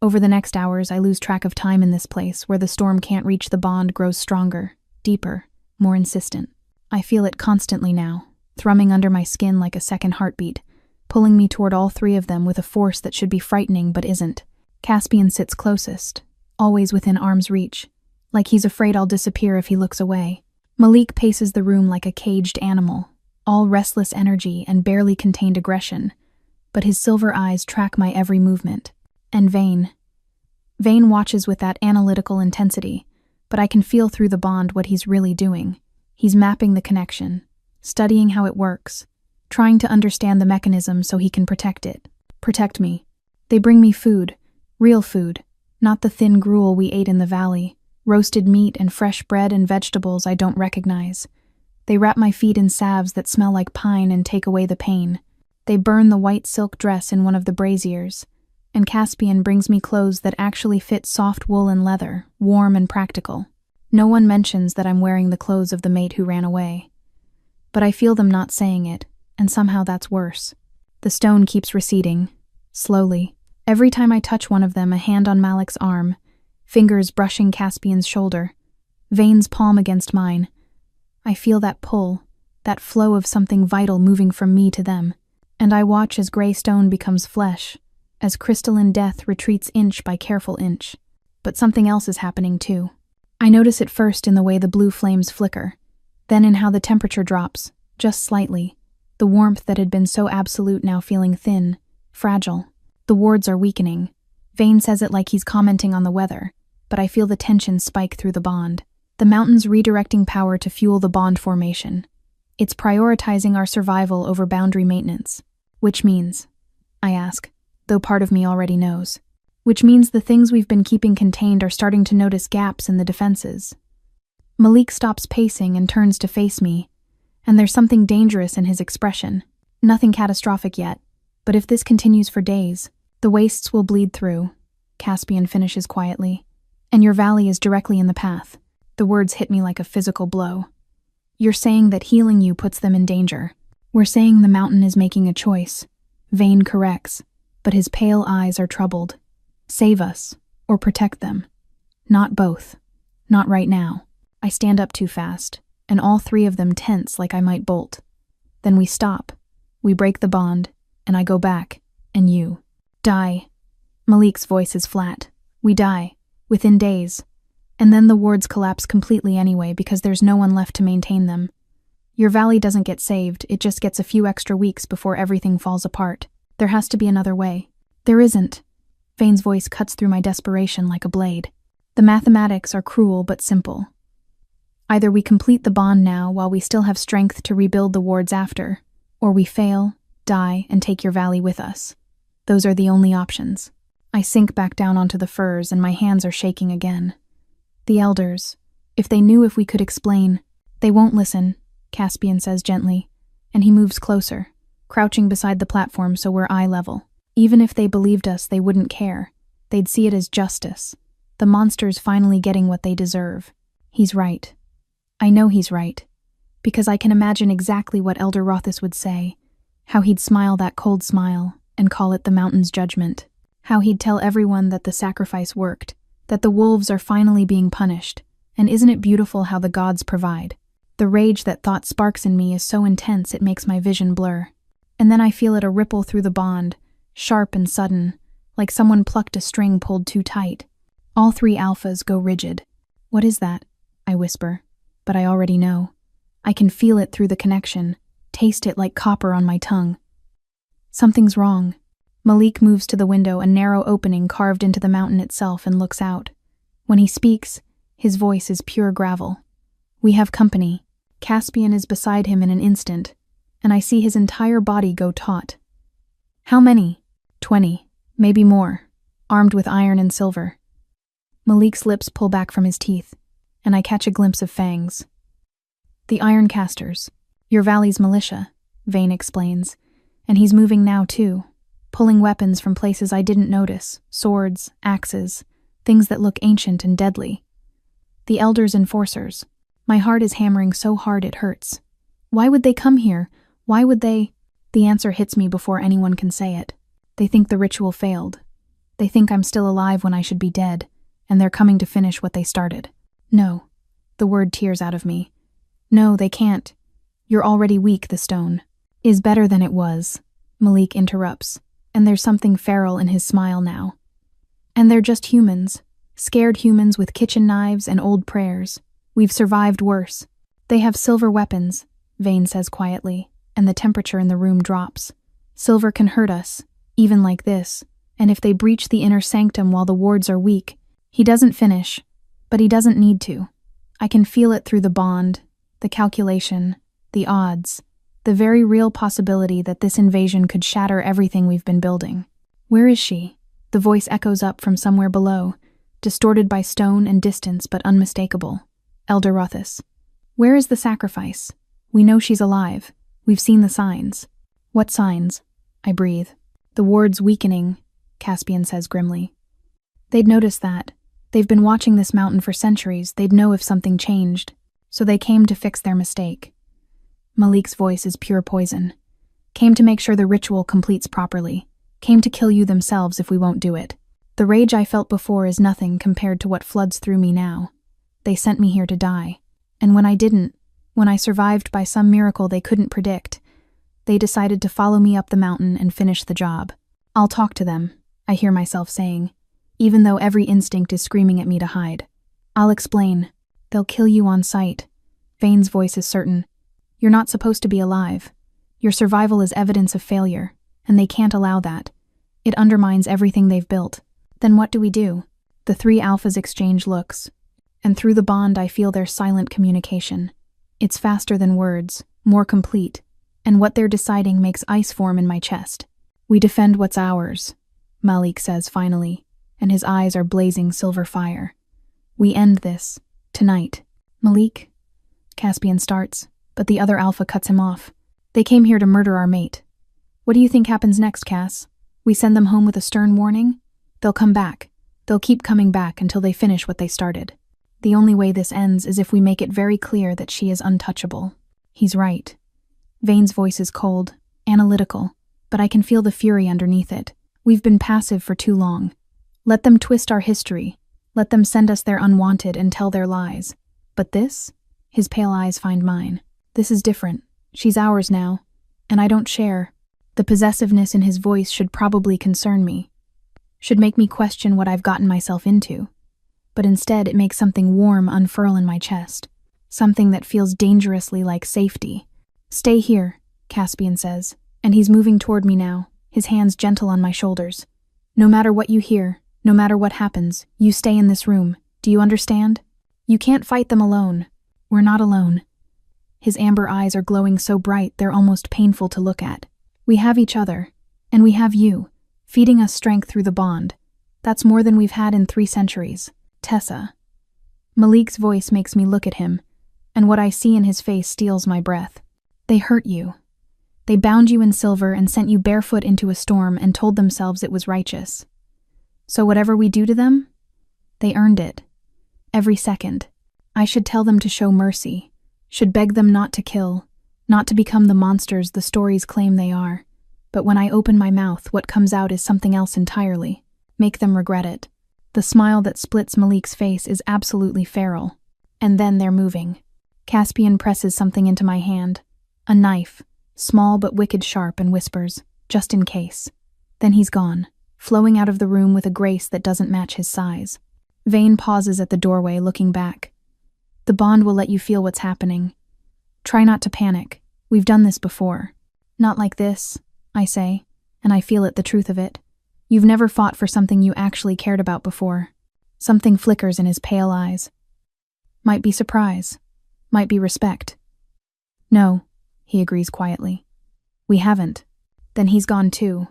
Over the next hours, I lose track of time in this place where the storm can't reach. The bond grows stronger, deeper, more insistent. I feel it constantly now, thrumming under my skin like a second heartbeat, pulling me toward all three of them with a force that should be frightening but isn't. Caspian sits closest, always within arm's reach, like he's afraid I'll disappear if he looks away. Malik paces the room like a caged animal, all restless energy and barely contained aggression, but his silver eyes track my every movement. And Vane watches with that analytical intensity, but I can feel through the bond what he's really doing. He's mapping the connection, studying how it works, trying to understand the mechanism so he can protect it. Protect me. They bring me food, real food, not the thin gruel we ate in the valley, roasted meat and fresh bread and vegetables I don't recognize. They wrap my feet in salves that smell like pine and take away the pain. They burn the white silk dress in one of the braziers, and Caspian brings me clothes that actually fit soft wool and leather, warm and practical. No one mentions that I'm wearing the clothes of the mate who ran away. But I feel them not saying it, and somehow that's worse. The stone keeps receding, slowly. Every time I touch one of them, a hand on Malik's arm, fingers brushing Caspian's shoulder, Vane's palm against mine. I feel that pull, that flow of something vital moving from me to them. And I watch as gray stone becomes flesh, as crystalline death retreats inch by careful inch. But something else is happening too. I notice it first in the way the blue flames flicker, then in how the temperature drops, just slightly, the warmth that had been so absolute now feeling thin, fragile. The wards are weakening. Vane says it like he's commenting on the weather, but I feel the tension spike through the bond. The mountain's redirecting power to fuel the bond formation. It's prioritizing our survival over boundary maintenance. Which means, I ask, though part of me already knows. Which means the things we've been keeping contained are starting to notice gaps in the defenses. Malik stops pacing and turns to face me, and there's something dangerous in his expression. Nothing catastrophic yet, but if this continues for days, the wastes will bleed through, Caspian finishes quietly, and your valley is directly in the path. The words hit me like a physical blow. You're saying that healing you puts them in danger. We're saying the mountain is making a choice. Vane corrects, but his pale eyes are troubled. Save us, or protect them. Not both. Not right now. I stand up too fast, and all three of them tense like I might bolt. Then we stop. We break the bond, and I go back, and you die. Malik's voice is flat. We die, within days. And then the wards collapse completely anyway because there's no one left to maintain them. Your valley doesn't get saved, it just gets a few extra weeks before everything falls apart. There has to be another way. There isn't. Vane's voice cuts through my desperation like a blade. The mathematics are cruel but simple. Either we complete the bond now while we still have strength to rebuild the wards after, or we fail, die, and take your valley with us. Those are the only options. I sink back down onto the furs and my hands are shaking again. The elders, if they knew if we could explain, they won't listen, Caspian says gently, and he moves closer, crouching beside the platform so we're eye level. Even if they believed us, they wouldn't care. They'd see it as justice. The monsters finally getting what they deserve. He's right. I know he's right, because I can imagine exactly what Elder Rothis would say, how he'd smile that cold smile and call it the mountain's judgment, how he'd tell everyone that the sacrifice worked, that the wolves are finally being punished, and isn't it beautiful how the gods provide? The rage that thought sparks in me is so intense it makes my vision blur. And then I feel it a ripple through the bond, sharp and sudden, like someone plucked a string pulled too tight. All three alphas go rigid. What is that? I whisper, but I already know. I can feel it through the connection, taste it like copper on my tongue. Something's wrong. Malik moves to the window, a narrow opening carved into the mountain itself, and looks out. When he speaks, his voice is pure gravel. We have company. Caspian is beside him in an instant, and I see his entire body go taut. How many? 20, maybe more, armed with iron and silver. Malik's lips pull back from his teeth, and I catch a glimpse of fangs. The Ironcasters, your valley's militia, Vane explains, and he's moving now too, pulling weapons from places I didn't notice, swords, axes, things that look ancient and deadly. The Elders' enforcers. My heart is hammering so hard it hurts. Why would they come here? Why would they? The answer hits me before anyone can say it. They think the ritual failed. They think I'm still alive when I should be dead, and they're coming to finish what they started. No. The word tears out of me. No, they can't. You're already weak, the stone. Is better than it was, Malik interrupts, and there's something feral in his smile now. And they're just humans. Scared humans with kitchen knives and old prayers. We've survived worse. They have silver weapons, Vane says quietly, and the temperature in the room drops. Silver can hurt us, even like this, and if they breach the inner sanctum while the wards are weak, he doesn't finish, but he doesn't need to. I can feel it through the bond, the calculation, the odds, the very real possibility that this invasion could shatter everything we've been building. Where is she? The voice echoes up from somewhere below, distorted by stone and distance but unmistakable. Elder Rothis. Where is the sacrifice? We know she's alive. We've seen the signs. What signs? I breathe. The ward's weakening, Caspian says grimly. They'd notice that. They've been watching this mountain for centuries. They'd know if something changed. So they came to fix their mistake. Malik's voice is pure poison. Came to make sure the ritual completes properly. Came to kill you themselves if we won't do it. The rage I felt before is nothing compared to what floods through me now. They sent me here to die. And when I didn't, when I survived by some miracle they couldn't predict, They decided to follow me up the mountain and finish the job. I'll talk to them, I hear myself saying, even though every instinct is screaming at me to hide. I'll explain. They'll kill you on sight. Vane's voice is certain. You're not supposed to be alive. Your survival is evidence of failure, and they can't allow that. It undermines everything they've built. Then what do? The three alphas exchange looks, and through the bond I feel their silent communication. It's faster than words, more complete, and what they're deciding makes ice form in my chest. We defend what's ours, Malik says finally, and his eyes are blazing silver fire. We end this, tonight. Malik? Caspian starts, but the other alpha cuts him off. They came here to murder our mate. What do you think happens next, Cass? We send them home with a stern warning? They'll come back. They'll keep coming back until they finish what they started. The only way this ends is if we make it very clear that she is untouchable. He's right. Vane's voice is cold, analytical, but I can feel the fury underneath it. We've been passive for too long. Let them twist our history. Let them send us their unwanted and tell their lies. But this? His pale eyes find mine. This is different. She's ours now, and I don't share. The possessiveness in his voice should probably concern me. Should make me question what I've gotten myself into. But instead it makes something warm unfurl in my chest. Something that feels dangerously like safety. Stay here, Caspian says, and he's moving toward me now, his hands gentle on my shoulders. No matter what you hear, no matter what happens, you stay in this room. Do you understand? You can't fight them alone. We're not alone. His amber eyes are glowing so bright they're almost painful to look at. We have each other, and we have you, feeding us strength through the bond. That's more than we've had in 3 centuries. Tessa. Malik's voice makes me look at him, and what I see in his face steals my breath. They hurt you. They bound you in silver and sent you barefoot into a storm and told themselves it was righteous. So whatever we do to them, they earned it. Every second. I should tell them to show mercy, should beg them not to kill, not to become the monsters the stories claim they are. But when I open my mouth, what comes out is something else entirely. Make them regret it. The smile that splits Malik's face is absolutely feral. And then they're moving. Caspian presses something into my hand. A knife, small but wicked sharp, and whispers, just in case. Then he's gone, flowing out of the room with a grace that doesn't match his size. Vane pauses at the doorway, looking back. The bond will let you feel what's happening. Try not to panic. We've done this before. Not like this, I say, and I feel it, the truth of it. You've never fought for something you actually cared about before. Something flickers in his pale eyes. Might be surprise. Might be respect. No, he agrees quietly. We haven't. Then he's gone too.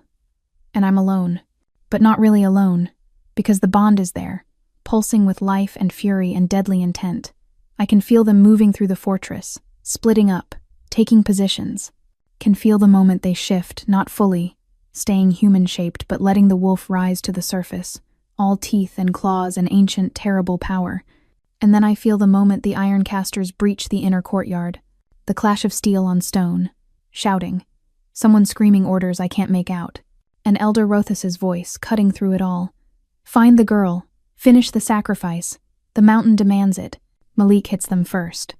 And I'm alone. But not really alone, because the bond is there, pulsing with life and fury and deadly intent. I can feel them moving through the fortress, splitting up, taking positions. Can feel the moment they shift, not fully, staying human-shaped but letting the wolf rise to the surface, all teeth and claws and ancient, terrible power. And then I feel the moment the Ironcasters breach the inner courtyard, the clash of steel on stone, shouting, someone screaming orders I can't make out, and Elder Rothus's voice cutting through it all. Find the girl, finish the sacrifice, the mountain demands it. Malik hits them first.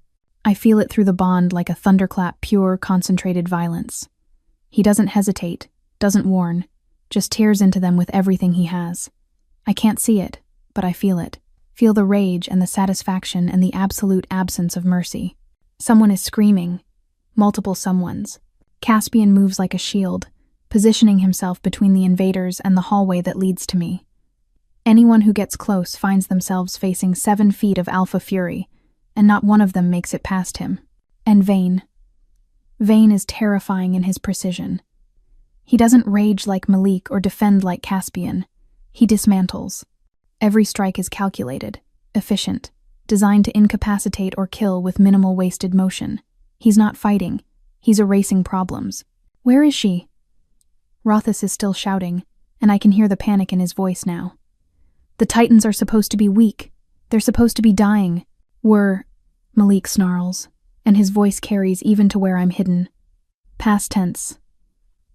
I feel it through the bond like a thunderclap, pure, concentrated violence. He doesn't hesitate, doesn't warn, just tears into them with everything he has. I can't see it, but I feel it. Feel the rage and the satisfaction and the absolute absence of mercy. Someone is screaming. Multiple someones. Caspian moves like a shield, positioning himself between the invaders and the hallway that leads to me. Anyone who gets close finds themselves facing 7 feet of alpha fury, and not one of them makes it past him. And Vane. Vane is terrifying in his precision. He doesn't rage like Malik or defend like Caspian. He dismantles. Every strike is calculated, efficient, designed to incapacitate or kill with minimal wasted motion. He's not fighting. He's erasing problems. Where is she? Rothus is still shouting, and I can hear the panic in his voice now. The Titans are supposed to be weak. They're supposed to be dying. Malik snarls, and his voice carries even to where I'm hidden. Past tense.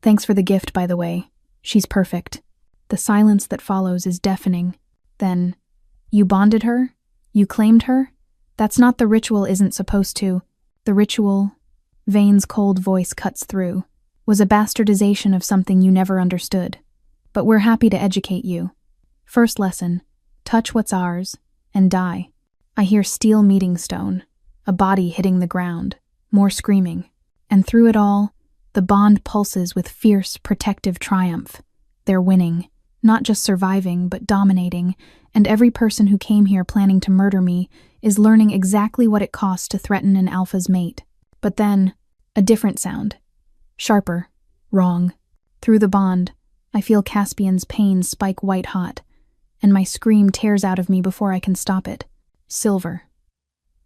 Thanks for the gift, by the way. She's perfect. The silence that follows is deafening. Then, you bonded her? You claimed her? That's not the ritual isn't supposed to. The ritual... Vane's cold voice cuts through. was a bastardization of something you never understood. But we're happy to educate you. First lesson, touch what's ours, and die. I hear steel meeting stone, a body hitting the ground, more screaming. And through it all, the bond pulses with fierce, protective triumph. They're winning, not just surviving, but dominating, and every person who came here planning to murder me is learning exactly what it costs to threaten an alpha's mate. But then, a different sound. Sharper. Wrong. Through the bond, I feel Caspian's pain spike white-hot, and my scream tears out of me before I can stop it. Silver.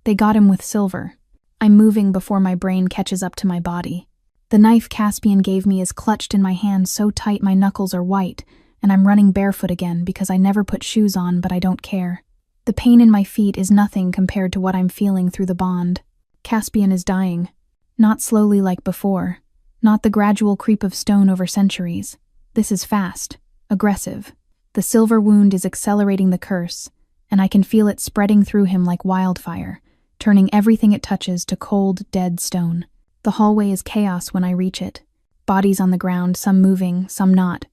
They got him with silver. I'm moving before my brain catches up to my body. The knife Caspian gave me is clutched in my hand so tight my knuckles are white, and I'm running barefoot again because I never put shoes on, but I don't care. The pain in my feet is nothing compared to what I'm feeling through the bond. Caspian is dying. Not slowly like before. Not the gradual creep of stone over centuries. This is fast, aggressive. The silver wound is accelerating the curse, and I can feel it spreading through him like wildfire, turning everything it touches to cold, dead stone. The hallway is chaos when I reach it. Bodies on the ground, some moving, some not.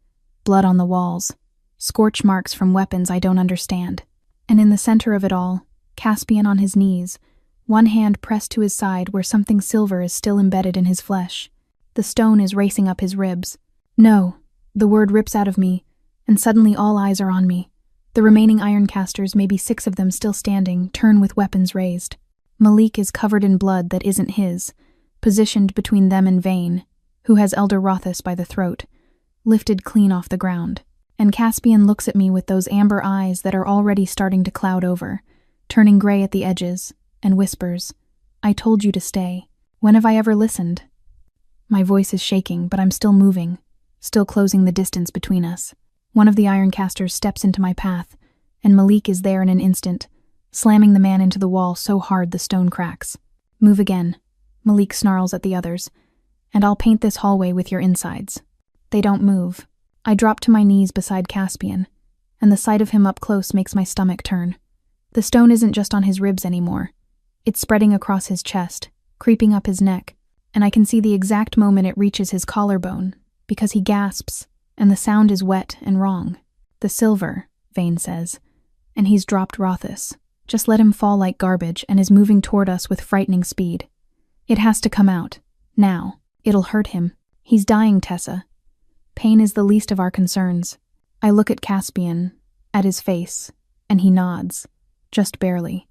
Blood on the walls. Scorch marks from weapons I don't understand. And in the center of it all, Caspian on his knees, one hand pressed to his side where something silver is still embedded in his flesh. The stone is racing up his ribs. No, the word rips out of me, and suddenly all eyes are on me. The remaining Ironcasters, maybe 6 of them still standing, turn with weapons raised. Malik is covered in blood that isn't his, positioned between them and Vane, who has Elder Rothus by the throat, lifted clean off the ground. And Caspian looks at me with those amber eyes that are already starting to cloud over, turning gray at the edges, and whispers, "I told you to stay. When have I ever listened?" My voice is shaking, but I'm still moving, still closing the distance between us. One of the Ironcasters steps into my path, and Malik is there in an instant, slamming the man into the wall so hard the stone cracks. "Move again," Malik snarls at the others, "and I'll paint this hallway with your insides." They don't move. I drop to my knees beside Caspian, and the sight of him up close makes my stomach turn. The stone isn't just on his ribs anymore. It's spreading across his chest, creeping up his neck, and I can see the exact moment it reaches his collarbone, because he gasps, and the sound is wet and wrong. "The silver," Vane says, and he's dropped Rothus. Just let him fall like garbage and is moving toward us with frightening speed. It has to come out. Now. It'll hurt him. He's dying, Tessa. Pain is the least of our concerns. I look at Caspian, at his face, and he nods. Just barely.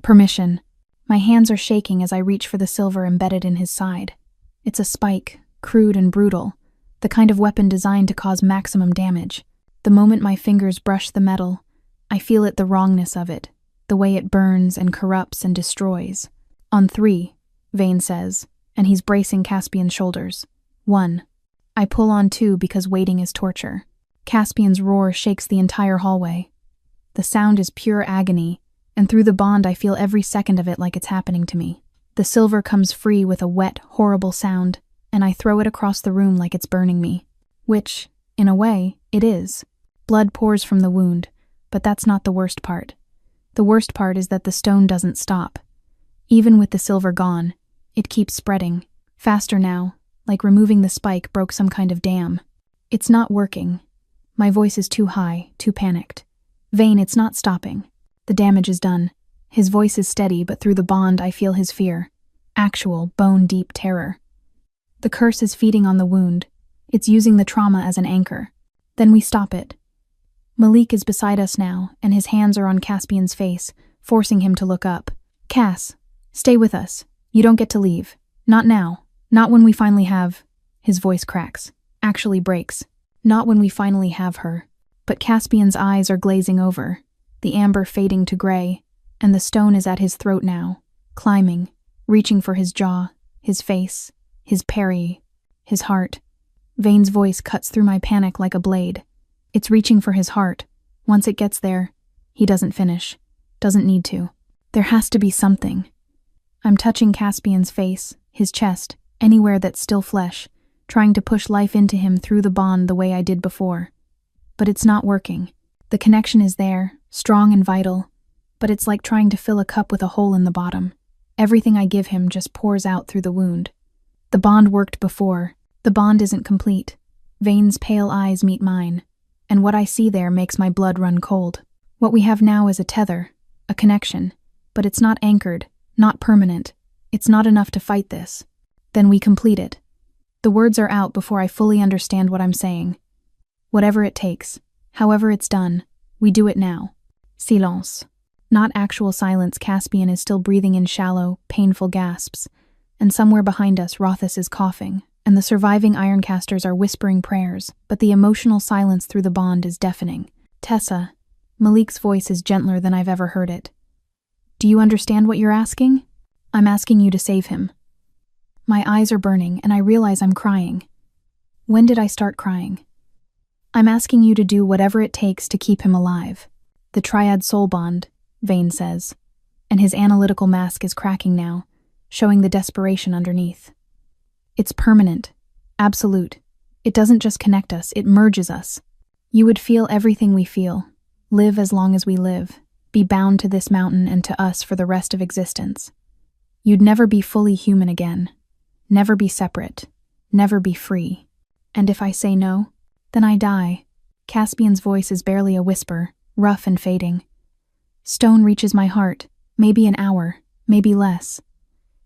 Permission. My hands are shaking as I reach for the silver embedded in his side. It's a spike, crude and brutal, the kind of weapon designed to cause maximum damage. The moment my fingers brush the metal, I feel it, the wrongness of it, the way it burns and corrupts and destroys. "On 3, Vane says, and he's bracing Caspian's shoulders. 1. I pull on 2 because waiting is torture. Caspian's roar shakes the entire hallway. The sound is pure agony, and through the bond I feel every second of it like it's happening to me. The silver comes free with a wet, horrible sound, and I throw it across the room like it's burning me. Which, in a way, it is. Blood pours from the wound, but that's not the worst part. The worst part is that the stone doesn't stop. Even with the silver gone, it keeps spreading. Faster now, like removing the spike broke some kind of dam. It's not working. My voice is too high, too panicked. Vane, it's not stopping. The damage is done. His voice is steady, but through the bond I feel his fear. Actual, bone-deep terror. The curse is feeding on the wound. It's using the trauma as an anchor. Then we stop it. Malik is beside us now, and his hands are on Caspian's face, forcing him to look up. "Cass, stay with us. You don't get to leave. Not now. Not when we finally have..." His voice cracks. Actually breaks. Not when we finally have her. But Caspian's eyes are glazing over, the amber fading to gray, and the stone is at his throat now, climbing, reaching for his jaw, his face, his parry, his heart. Vane's voice cuts through my panic like a blade. It's reaching for his heart. Once it gets there, he doesn't finish. Doesn't need to. There has to be something. I'm touching Caspian's face, his chest, anywhere that's still flesh, trying to push life into him through the bond the way I did before. But it's not working. The connection is there, strong and vital, but it's like trying to fill a cup with a hole in the bottom. Everything I give him just pours out through the wound. The bond worked before, The bond isn't complete. Vane's pale eyes meet mine, and what I see there makes my blood run cold. What we have now is a tether, a connection, but it's not anchored, not permanent. It's not enough to fight this. Then we complete it. The words are out before I fully understand what I'm saying. Whatever it takes, however it's done, we do it now. Silence. Not actual silence. Caspian is still breathing in shallow, painful gasps, and somewhere behind us Rothus is coughing, and the surviving Ironcasters are whispering prayers, but the emotional silence through the bond is deafening. Tessa, Malik's voice is gentler than I've ever heard it. Do you understand what you're asking? I'm asking you to save him. My eyes are burning, and I realize I'm crying. When did I start crying? I'm asking you to do whatever it takes to keep him alive. The triad soul bond, Vane says, and his analytical mask is cracking now, showing the desperation underneath. It's permanent, absolute. It doesn't just connect us, it merges us. You would feel everything we feel, live as long as we live, be bound to this mountain and to us for the rest of existence. You'd never be fully human again, never be separate, never be free. And if I say no, then I die. Caspian's voice is barely a whisper, rough and fading. Stone reaches my heart, maybe an hour, maybe less.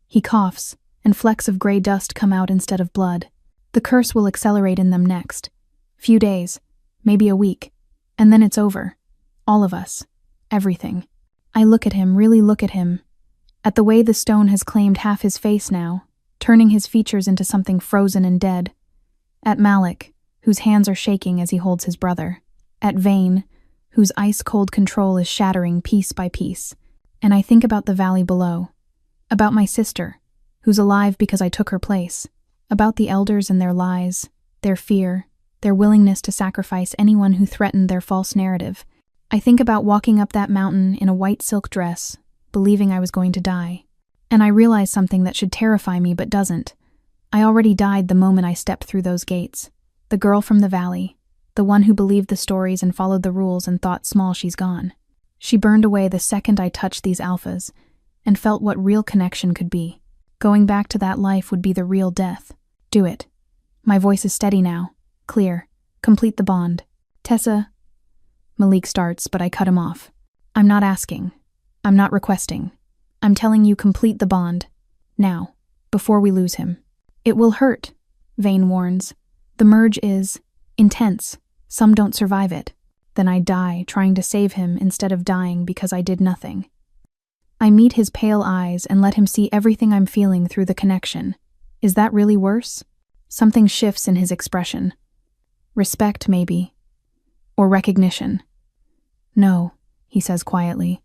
He coughs, and flecks of gray dust come out instead of blood. The curse will accelerate in them next. Few days, maybe a week, and then it's over. All of us. Everything. I look at him, really look at him. At the way the stone has claimed half his face now, turning his features into something frozen and dead. At Malik, whose hands are shaking as he holds his brother. At Vane, whose ice-cold control is shattering piece by piece. And I think about the valley below. About my sister, who's alive because I took her place. About the elders and their lies, their fear, their willingness to sacrifice anyone who threatened their false narrative. I think about walking up that mountain in a white silk dress, believing I was going to die. And I realize something that should terrify me but doesn't. I already died the moment I stepped through those gates. The girl from the valley, the one who believed the stories and followed the rules and thought small she's gone. She burned away the second I touched these alphas, and felt what real connection could be. Going back to that life would be the real death. Do it. My voice is steady now, clear. Complete the bond. Tessa. Malik starts, but I cut him off. I'm not asking. I'm not requesting. I'm telling you complete the bond. Now, before we lose him. It will hurt, Vane warns. The merge is intense. Some don't survive it. Then I die trying to save him instead of dying because I did nothing. I meet his pale eyes and let him see everything I'm feeling through the connection. Is that really worse? Something shifts in his expression. Respect, maybe. Or recognition. No, he says quietly.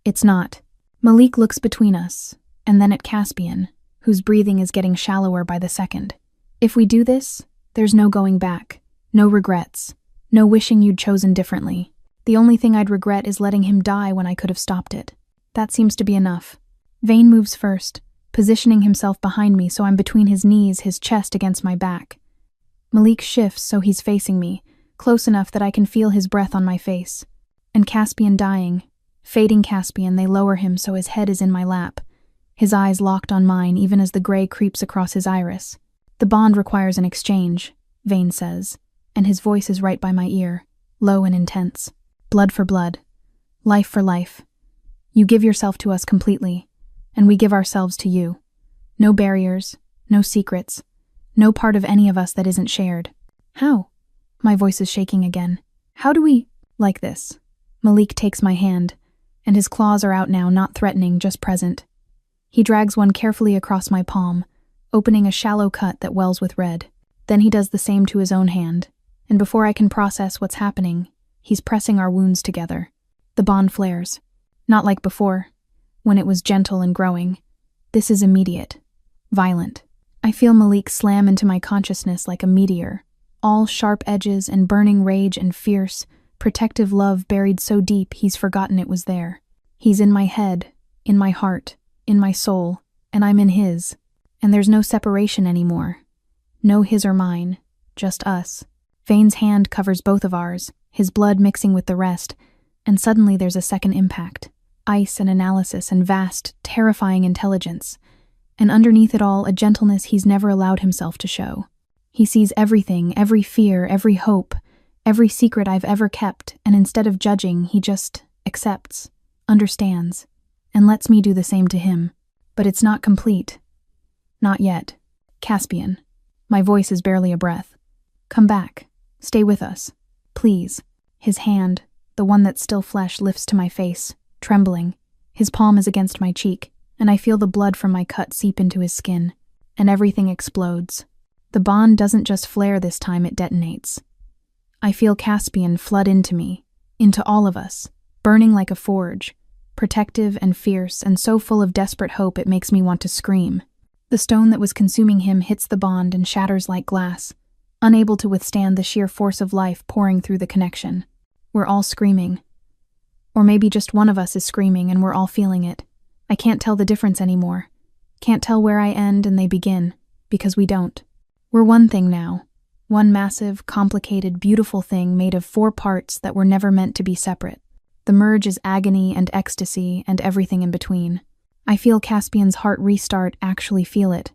It's not. Malik looks between us, and then at Caspian, whose breathing is getting shallower by the second. If we do this, there's no going back, no regrets, no wishing you'd chosen differently. The only thing I'd regret is letting him die when I could have stopped it. That seems to be enough. Vane moves first, positioning himself behind me so I'm between his knees, his chest against my back. Malik shifts so he's facing me, close enough that I can feel his breath on my face. And Caspian dying. Fading Caspian, they lower him so his head is in my lap, his eyes locked on mine even as the gray creeps across his iris. The bond requires an exchange, Vane says, and his voice is right by my ear, low and intense. Blood for blood. Life for life. You give yourself to us completely, and we give ourselves to you. No barriers, no secrets, no part of any of us that isn't shared. How? My voice is shaking again. How do we? Like this. Malik takes my hand, and his claws are out now, not threatening, just present. He drags one carefully across my palm, opening a shallow cut that wells with red. Then he does the same to his own hand, and before I can process what's happening, he's pressing our wounds together. The bond flares. Not like before, when it was gentle and growing. This is immediate. Violent. I feel Malik slam into my consciousness like a meteor, all sharp edges and burning rage and fierce, protective love buried so deep he's forgotten it was there. He's in my head, in my heart, in my soul, and I'm in his. And there's no separation anymore. No his or mine, just us. Vane's hand covers both of ours, his blood mixing with the rest, and suddenly there's a second impact. Ice and analysis and vast, terrifying intelligence. And underneath it all, a gentleness he's never allowed himself to show. He sees everything, every fear, every hope, every secret I've ever kept, and instead of judging, he just accepts, understands, and lets me do the same to him. But it's not complete. Not yet. Caspian. My voice is barely a breath. Come back. Stay with us. Please. His hand, the one that's still flesh, lifts to my face, trembling. His palm is against my cheek, and I feel the blood from my cut seep into his skin, and everything explodes. The bond doesn't just flare this time, it detonates. I feel Caspian flood into me, into all of us, burning like a forge, protective and fierce and so full of desperate hope it makes me want to scream. The stone that was consuming him hits the bond and shatters like glass, unable to withstand the sheer force of life pouring through the connection. We're all screaming. Or maybe just one of us is screaming and we're all feeling it. I can't tell the difference anymore. Can't tell where I end and they begin, because we don't. We're one thing now. One massive, complicated, beautiful thing made of 4 parts that were never meant to be separate. The merge is agony and ecstasy and everything in between. I feel Caspian's heart restart, actually feel it.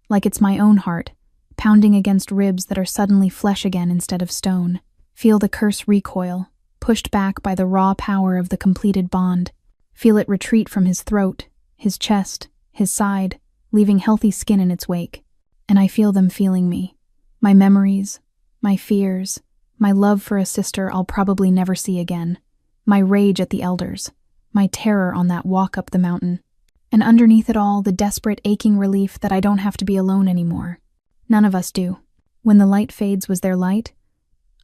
Like it's my own heart, pounding against ribs that are suddenly flesh again instead of stone. Feel the curse recoil, pushed back by the raw power of the completed bond. Feel it retreat from his throat, his chest, his side, leaving healthy skin in its wake. And I feel them feeling me. My memories, my fears, my love for a sister I'll probably never see again, my rage at the elders, my terror on that walk up the mountain, and underneath it all, the desperate, aching relief that I don't have to be alone anymore. None of us do. When the light fades, was there light?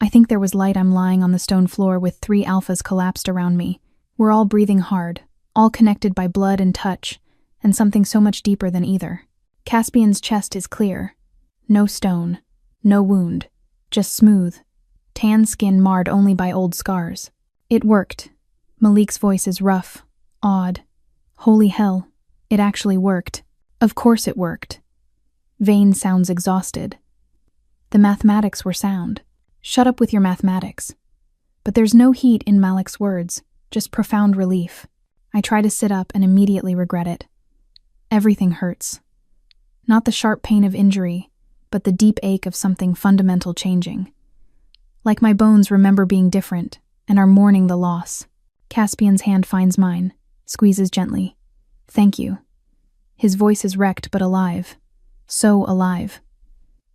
I think there was light. I'm lying on the stone floor with 3 alphas collapsed around me. We're all breathing hard, all connected by blood and touch, and something so much deeper than either. Caspian's chest is clear. No stone. No wound, just smooth, tan skin marred only by old scars. It worked. Malik's voice is rough, awed. Holy hell, it actually worked. Of course it worked. Vane sounds exhausted. The mathematics were sound. Shut up with your mathematics. But there's no heat in Malik's words, just profound relief. I try to sit up and immediately regret it. Everything hurts. Not the sharp pain of injury, but the deep ache of something fundamental changing. Like my bones remember being different and are mourning the loss. Caspian's hand finds mine, squeezes gently. Thank you. His voice is wrecked but alive. So alive.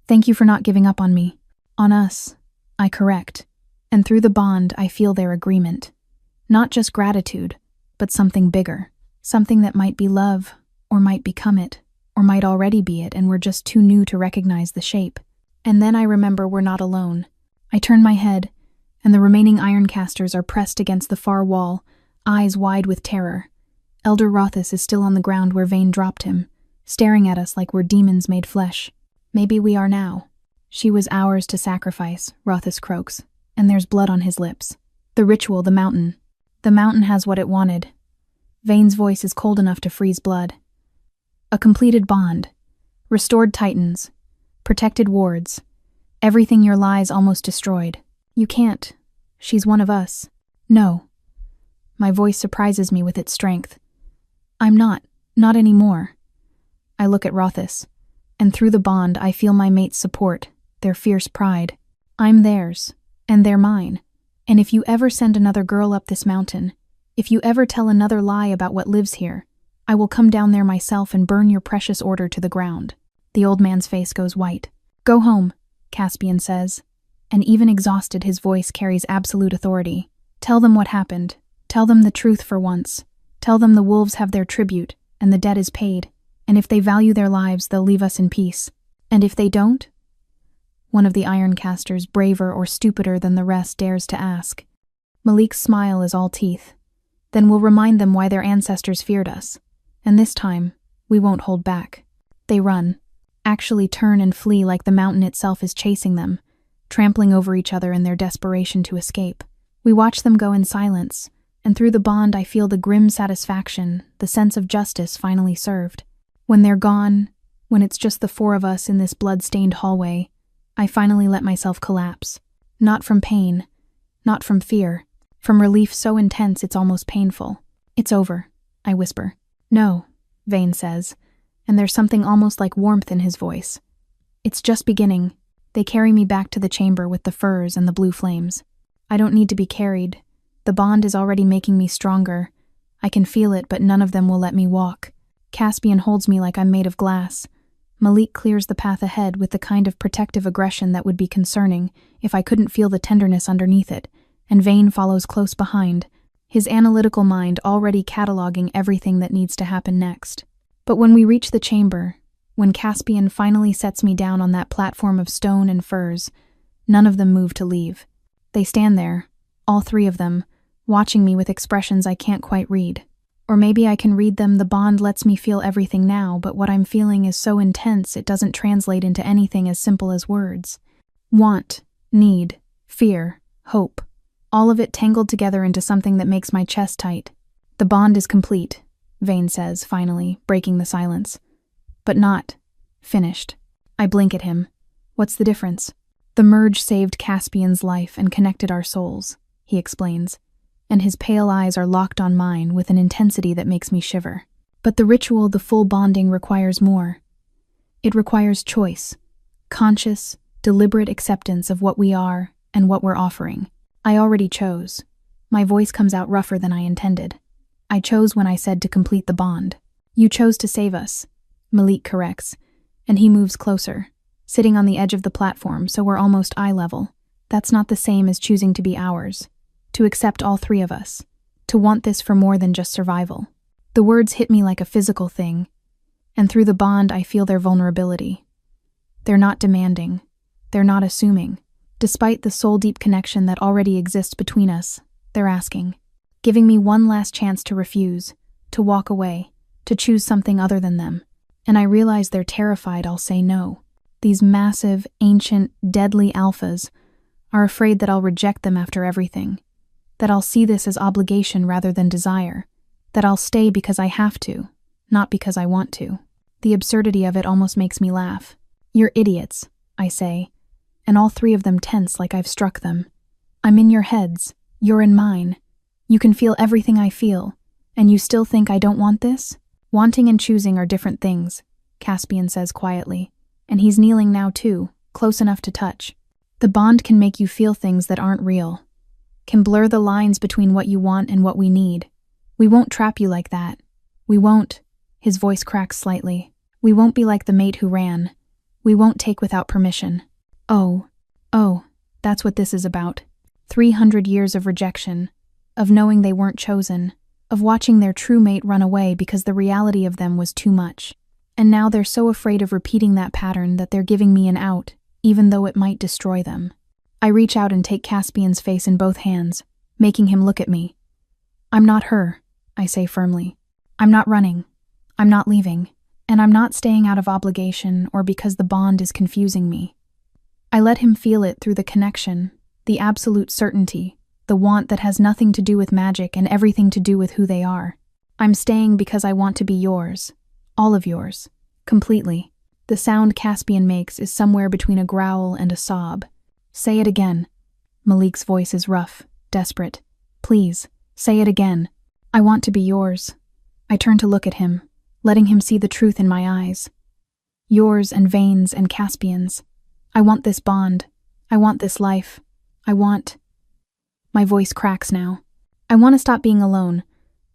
Thank you for not giving up on me. On us. I correct. And through the bond, I feel their agreement. Not just gratitude, but something bigger. Something that might be love, or might become it. Or might already be it, and we're just too new to recognize the shape. And then I remember we're not alone. I turn my head, and the remaining Ironcasters are pressed against the far wall, eyes wide with terror. Elder Rothus is still on the ground where Vane dropped him, staring at us like we're demons made flesh. Maybe we are now. She was ours to sacrifice, Rothus croaks, and there's blood on his lips. The ritual, the mountain. The mountain has what it wanted. Vane's voice is cold enough to freeze blood. A completed bond, restored titans, protected wards, everything your lies almost destroyed. You can't. She's one of us. No. My voice surprises me with its strength. I'm not anymore. I look at Rothus, and through the bond I feel my mates' support, their fierce pride. I'm theirs, and they're mine. And if you ever send another girl up this mountain, if you ever tell another lie about what lives here, I will come down there myself and burn your precious order to the ground. The old man's face goes white. Go home, Caspian says, and even exhausted his voice carries absolute authority. Tell them what happened. Tell them the truth for once. Tell them the wolves have their tribute, and the debt is paid, and if they value their lives, they'll leave us in peace. And if they don't? One of the Ironcasters, braver or stupider than the rest, dares to ask. Malik's smile is all teeth. Then we'll remind them why their ancestors feared us. And this time, we won't hold back. They run, actually turn and flee like the mountain itself is chasing them, trampling over each other in their desperation to escape. We watch them go in silence, and through the bond I feel the grim satisfaction, the sense of justice finally served. When they're gone, when it's just the 4 of us in this blood-stained hallway, I finally let myself collapse. Not from pain, not from fear, from relief so intense it's almost painful. It's over, I whisper. No, Vane says, and there's something almost like warmth in his voice. It's just beginning. They carry me back to the chamber with the furs and the blue flames. I don't need to be carried. The bond is already making me stronger. I can feel it, but none of them will let me walk. Caspian holds me like I'm made of glass. Malik clears the path ahead with the kind of protective aggression that would be concerning if I couldn't feel the tenderness underneath it, and Vane follows close behind, his analytical mind already cataloging everything that needs to happen next. But when we reach the chamber, when Caspian finally sets me down on that platform of stone and furs, none of them move to leave. They stand there, all three of them, watching me with expressions I can't quite read. Or maybe I can read them. The bond lets me feel everything now, but what I'm feeling is so intense it doesn't translate into anything as simple as words. Want, need, fear, hope, all of it tangled together into something that makes my chest tight. The bond is complete, Vane says, finally, breaking the silence. But not finished. I blink at him. What's the difference? The merge saved Caspian's life and connected our souls, he explains, and his pale eyes are locked on mine with an intensity that makes me shiver. But the ritual, the full bonding, requires more. It requires choice, conscious, deliberate acceptance of what we are and what we're offering. I already chose. My voice comes out rougher than I intended. I chose when I said to complete the bond. You chose to save us, Malik corrects, and he moves closer, sitting on the edge of the platform so we're almost eye level. That's not the same as choosing to be ours. To accept all three of us, to want this for more than just survival. The words hit me like a physical thing, and through the bond I feel their vulnerability. They're not demanding, they're not assuming. Despite the soul-deep connection that already exists between us, they're asking, giving me one last chance to refuse, to walk away, to choose something other than them. And I realize they're terrified I'll say no. These massive, ancient, deadly alphas are afraid that I'll reject them after everything. That I'll see this as obligation rather than desire, that I'll stay because I have to, not because I want to. The absurdity of it almost makes me laugh. You're idiots, I say, and all three of them tense like I've struck them. I'm in your heads, you're in mine. You can feel everything I feel, and you still think I don't want this? Wanting and choosing are different things, Caspian says quietly, and he's kneeling now too, close enough to touch. The bond can make you feel things that aren't real, can blur the lines between what you want and what we need. We won't trap you like that. We won't, his voice cracks slightly. We won't be like the mate who ran. We won't take without permission. Oh, that's what this is about. 300 years of rejection, of knowing they weren't chosen, of watching their true mate run away because the reality of them was too much. And now they're so afraid of repeating that pattern that they're giving me an out, even though it might destroy them. I reach out and take Caspian's face in both hands, making him look at me. I'm not her, I say firmly. I'm not running. I'm not leaving. And I'm not staying out of obligation or because the bond is confusing me. I let him feel it through the connection, the absolute certainty, the want that has nothing to do with magic and everything to do with who they are. I'm staying because I want to be yours, all of yours, completely. The sound Caspian makes is somewhere between a growl and a sob. Say it again. Malik's voice is rough, desperate. Please, say it again. I want to be yours. I turn to look at him, letting him see the truth in my eyes. Yours and Vane's and Caspian's. I want this bond. I want this life. I want... My voice cracks now. I want to stop being alone.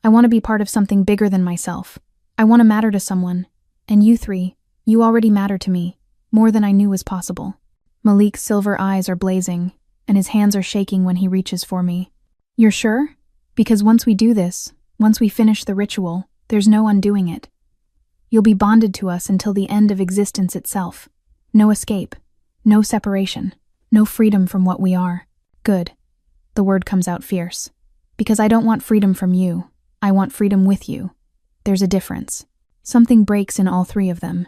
I want to be part of something bigger than myself. I want to matter to someone. And you three, you already matter to me, more than I knew was possible. Malik's silver eyes are blazing, and his hands are shaking when he reaches for me. You're sure? Because once we do this, once we finish the ritual, there's no undoing it. You'll be bonded to us until the end of existence itself. No escape, no separation, no freedom from what we are. Good. The word comes out fierce. Because I don't want freedom from you. I want freedom with you. There's a difference. Something breaks in all three of them.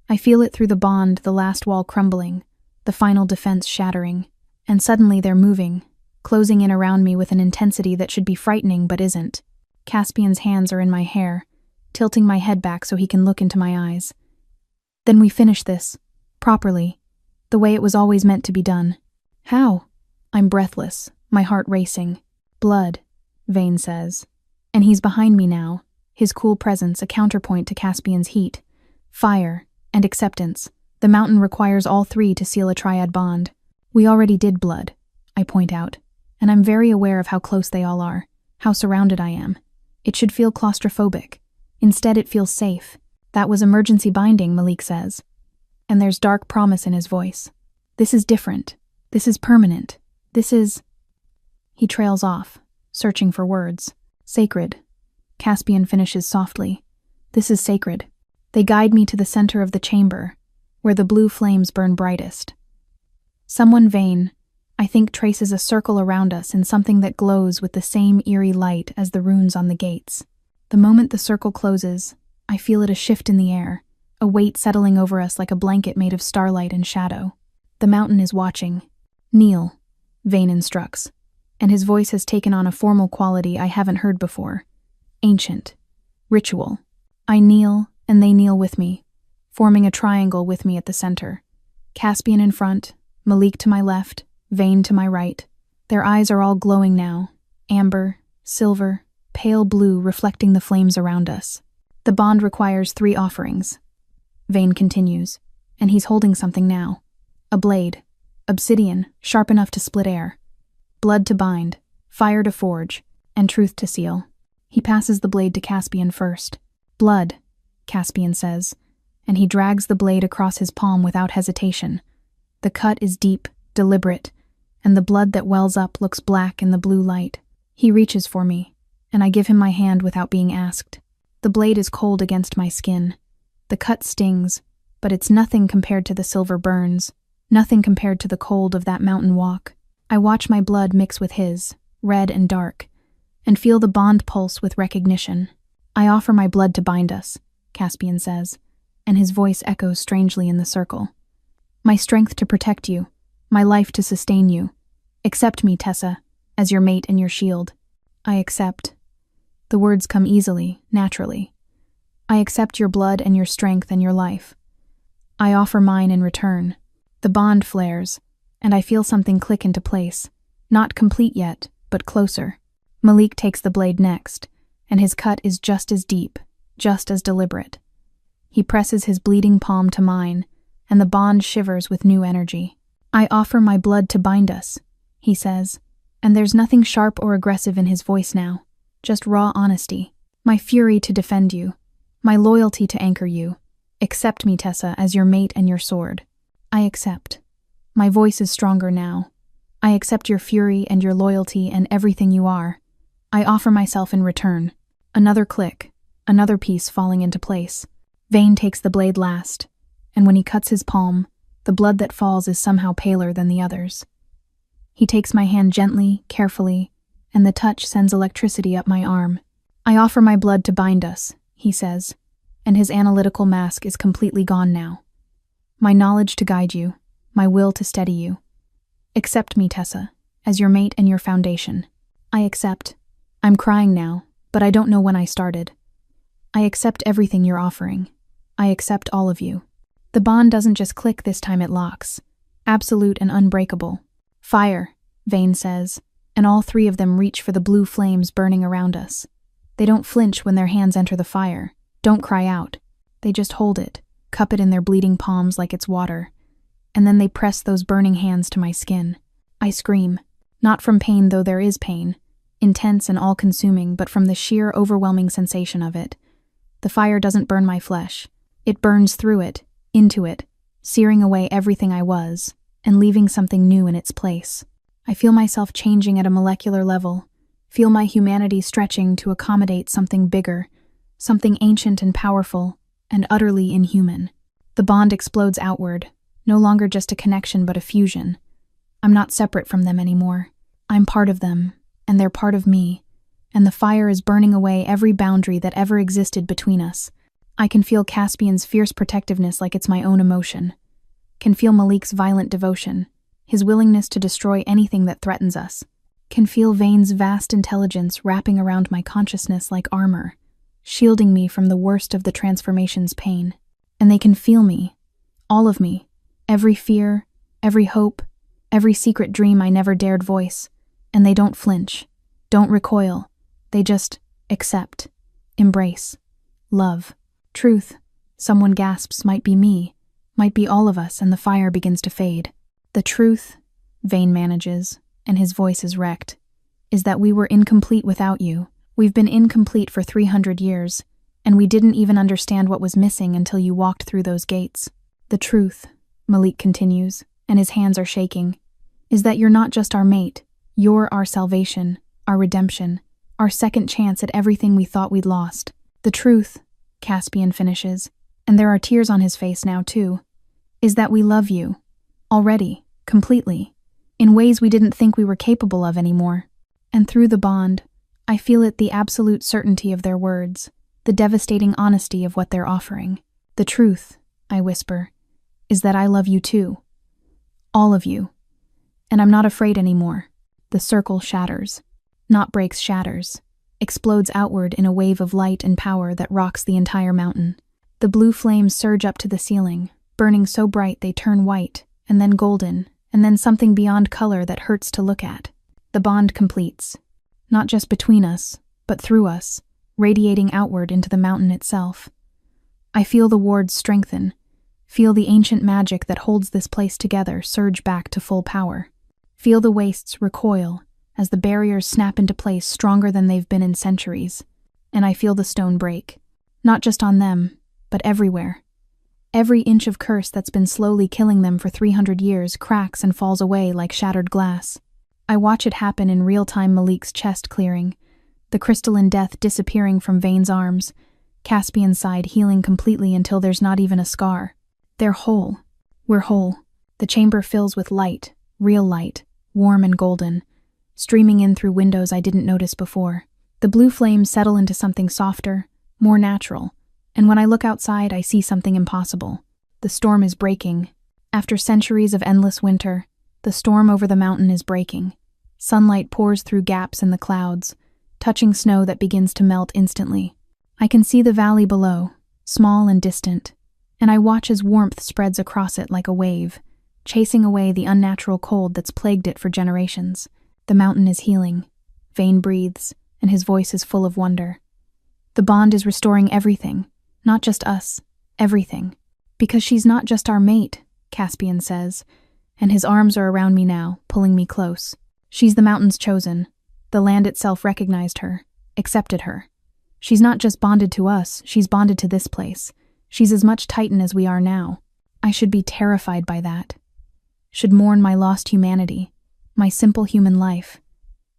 I feel it through the bond, the last wall crumbling, the final defense shattering, and suddenly they're moving, closing in around me with an intensity that should be frightening but isn't. Caspian's hands are in my hair, tilting my head back so he can look into my eyes. Then we finish this, properly, the way it was always meant to be done. How? I'm breathless, my heart racing. Blood, Vane says. And he's behind me now, his cool presence a counterpoint to Caspian's heat. Fire and acceptance, The mountain requires all three to seal a triad bond. We already did blood, I point out, and I'm very aware of how close they all are, how surrounded I am. It should feel claustrophobic. Instead, it feels safe. That was emergency binding, Malik says. And there's dark promise in his voice. This is different. This is permanent. This is... He trails off, searching for words. Sacred. Caspian finishes softly. This is sacred. They guide me to the center of the chamber, where the blue flames burn brightest. Someone vain, I think, traces a circle around us in something that glows with the same eerie light as the runes on the gates. The moment the circle closes, I feel it a shift in the air, a weight settling over us like a blanket made of starlight and shadow. The mountain is watching. Kneel, Vane instructs, and his voice has taken on a formal quality I haven't heard before. Ancient. Ritual. I kneel, and they kneel with me, forming a triangle with me at the center. Caspian in front, Malik to my left, Vane to my right. Their eyes are all glowing now, amber, silver, pale blue reflecting the flames around us. The bond requires 3 offerings. Vane continues, and he's holding something now. A blade, obsidian, sharp enough to split air. Blood to bind, fire to forge, and truth to seal. He passes the blade to Caspian first. Blood, Caspian says, and he drags the blade across his palm without hesitation. The cut is deep, deliberate, and the blood that wells up looks black in the blue light. He reaches for me, and I give him my hand without being asked. The blade is cold against my skin. The cut stings, but it's nothing compared to the silver burns, nothing compared to the cold of that mountain walk. I watch my blood mix with his, red and dark, and feel the bond pulse with recognition. I offer my blood to bind us, Caspian says, and his voice echoes strangely in the circle. My strength to protect you, my life to sustain you. Accept me, Tessa, as your mate and your shield. I accept. The words come easily, naturally. I accept your blood and your strength and your life. I offer mine in return. The bond flares, and I feel something click into place. Not complete yet, but closer. Malik takes the blade next, and his cut is just as deep, just as deliberate. He presses his bleeding palm to mine, and the bond shivers with new energy. I offer my blood to bind us, he says, and there's nothing sharp or aggressive in his voice now, just raw honesty. My fury to defend you, my loyalty to anchor you. Accept me, Tessa, as your mate and your sword. I accept. My voice is stronger now. I accept your fury and your loyalty and everything you are. I offer myself in return. Another click, another piece falling into place. Vane takes the blade last, and when he cuts his palm, the blood that falls is somehow paler than the others. He takes my hand gently, carefully, and the touch sends electricity up my arm. I offer my blood to bind us, he says, and his analytical mask is completely gone now. My knowledge to guide you, my will to steady you. Accept me, Tessa, as your mate and your foundation. I accept. I'm crying now, but I don't know when I started. I accept everything you're offering. I accept all of you. The bond doesn't just click this time, it locks. Absolute and unbreakable. Fire, Vane says, and all 3 of them reach for the blue flames burning around us. They don't flinch when their hands enter the fire. Don't cry out. They just hold it, cup it in their bleeding palms like it's water, and then they press those burning hands to my skin. I scream, not from pain, though there is pain, intense and all-consuming, but from the sheer, overwhelming sensation of it. The fire doesn't burn my flesh. It burns through it, into it, searing away everything I was, and leaving something new in its place. I feel myself changing at a molecular level, feel my humanity stretching to accommodate something bigger, something ancient and powerful, and utterly inhuman. The bond explodes outward, no longer just a connection but a fusion. I'm not separate from them anymore. I'm part of them, and they're part of me, and the fire is burning away every boundary that ever existed between us. I can feel Caspian's fierce protectiveness like it's my own emotion. Can feel Malik's violent devotion, his willingness to destroy anything that threatens us. Can feel Vane's vast intelligence wrapping around my consciousness like armor, shielding me from the worst of the transformation's pain. And they can feel me, all of me, every fear, every hope, every secret dream I never dared voice, and they don't flinch, don't recoil, they just accept, embrace, love. Truth, someone gasps, might be me, might be all of us, and the fire begins to fade. The truth, Vane manages, and his voice is wrecked, is that we were incomplete without you. We've been incomplete for 300 years, and we didn't even understand what was missing until you walked through those gates. The truth, Malik continues, and his hands are shaking, is that you're not just our mate, you're our salvation, our redemption, our second chance at everything we thought we'd lost. The truth, Caspian finishes, and there are tears on his face now too, is that we love you, already, completely, in ways we didn't think we were capable of anymore. And through the bond, I feel it, the absolute certainty of their words, the devastating honesty of what they're offering. The truth, I whisper, is that I love you too. All of you. And I'm not afraid anymore. The circle shatters. Not breaks, shatters. Explodes outward in a wave of light and power that rocks the entire mountain. The blue flames surge up to the ceiling, burning so bright they turn white, and then golden, and then something beyond color that hurts to look at. The bond completes. Not just between us, but through us, radiating outward into the mountain itself. I feel the wards strengthen, feel the ancient magic that holds this place together surge back to full power. Feel the wastes recoil as the barriers snap into place stronger than they've been in centuries. And I feel the stone break. Not just on them, but everywhere. Every inch of curse that's been slowly killing them for 300 years cracks and falls away like shattered glass. I watch it happen in real time, Malik's chest clearing, the crystalline death disappearing from Vane's arms, Caspian's side healing completely until there's not even a scar. They're whole. We're whole. The chamber fills with light, real light, warm and golden, streaming in through windows I didn't notice before. The blue flames settle into something softer, more natural, and when I look outside, I see something impossible. The storm is breaking. After centuries of endless winter, the storm over the mountain is breaking. Sunlight pours through gaps in the clouds, touching snow that begins to melt instantly. I can see the valley below, small and distant, and I watch as warmth spreads across it like a wave, chasing away the unnatural cold that's plagued it for generations. The mountain is healing. Vane breathes, and his voice is full of wonder. The bond is restoring everything, not just us, everything. Because she's not just our mate, Caspian says, and his arms are around me now, pulling me close. She's the mountain's chosen. The land itself recognized her, accepted her. She's not just bonded to us, she's bonded to this place. She's as much Titan as we are now. I should be terrified by that. Should mourn my lost humanity, my simple human life.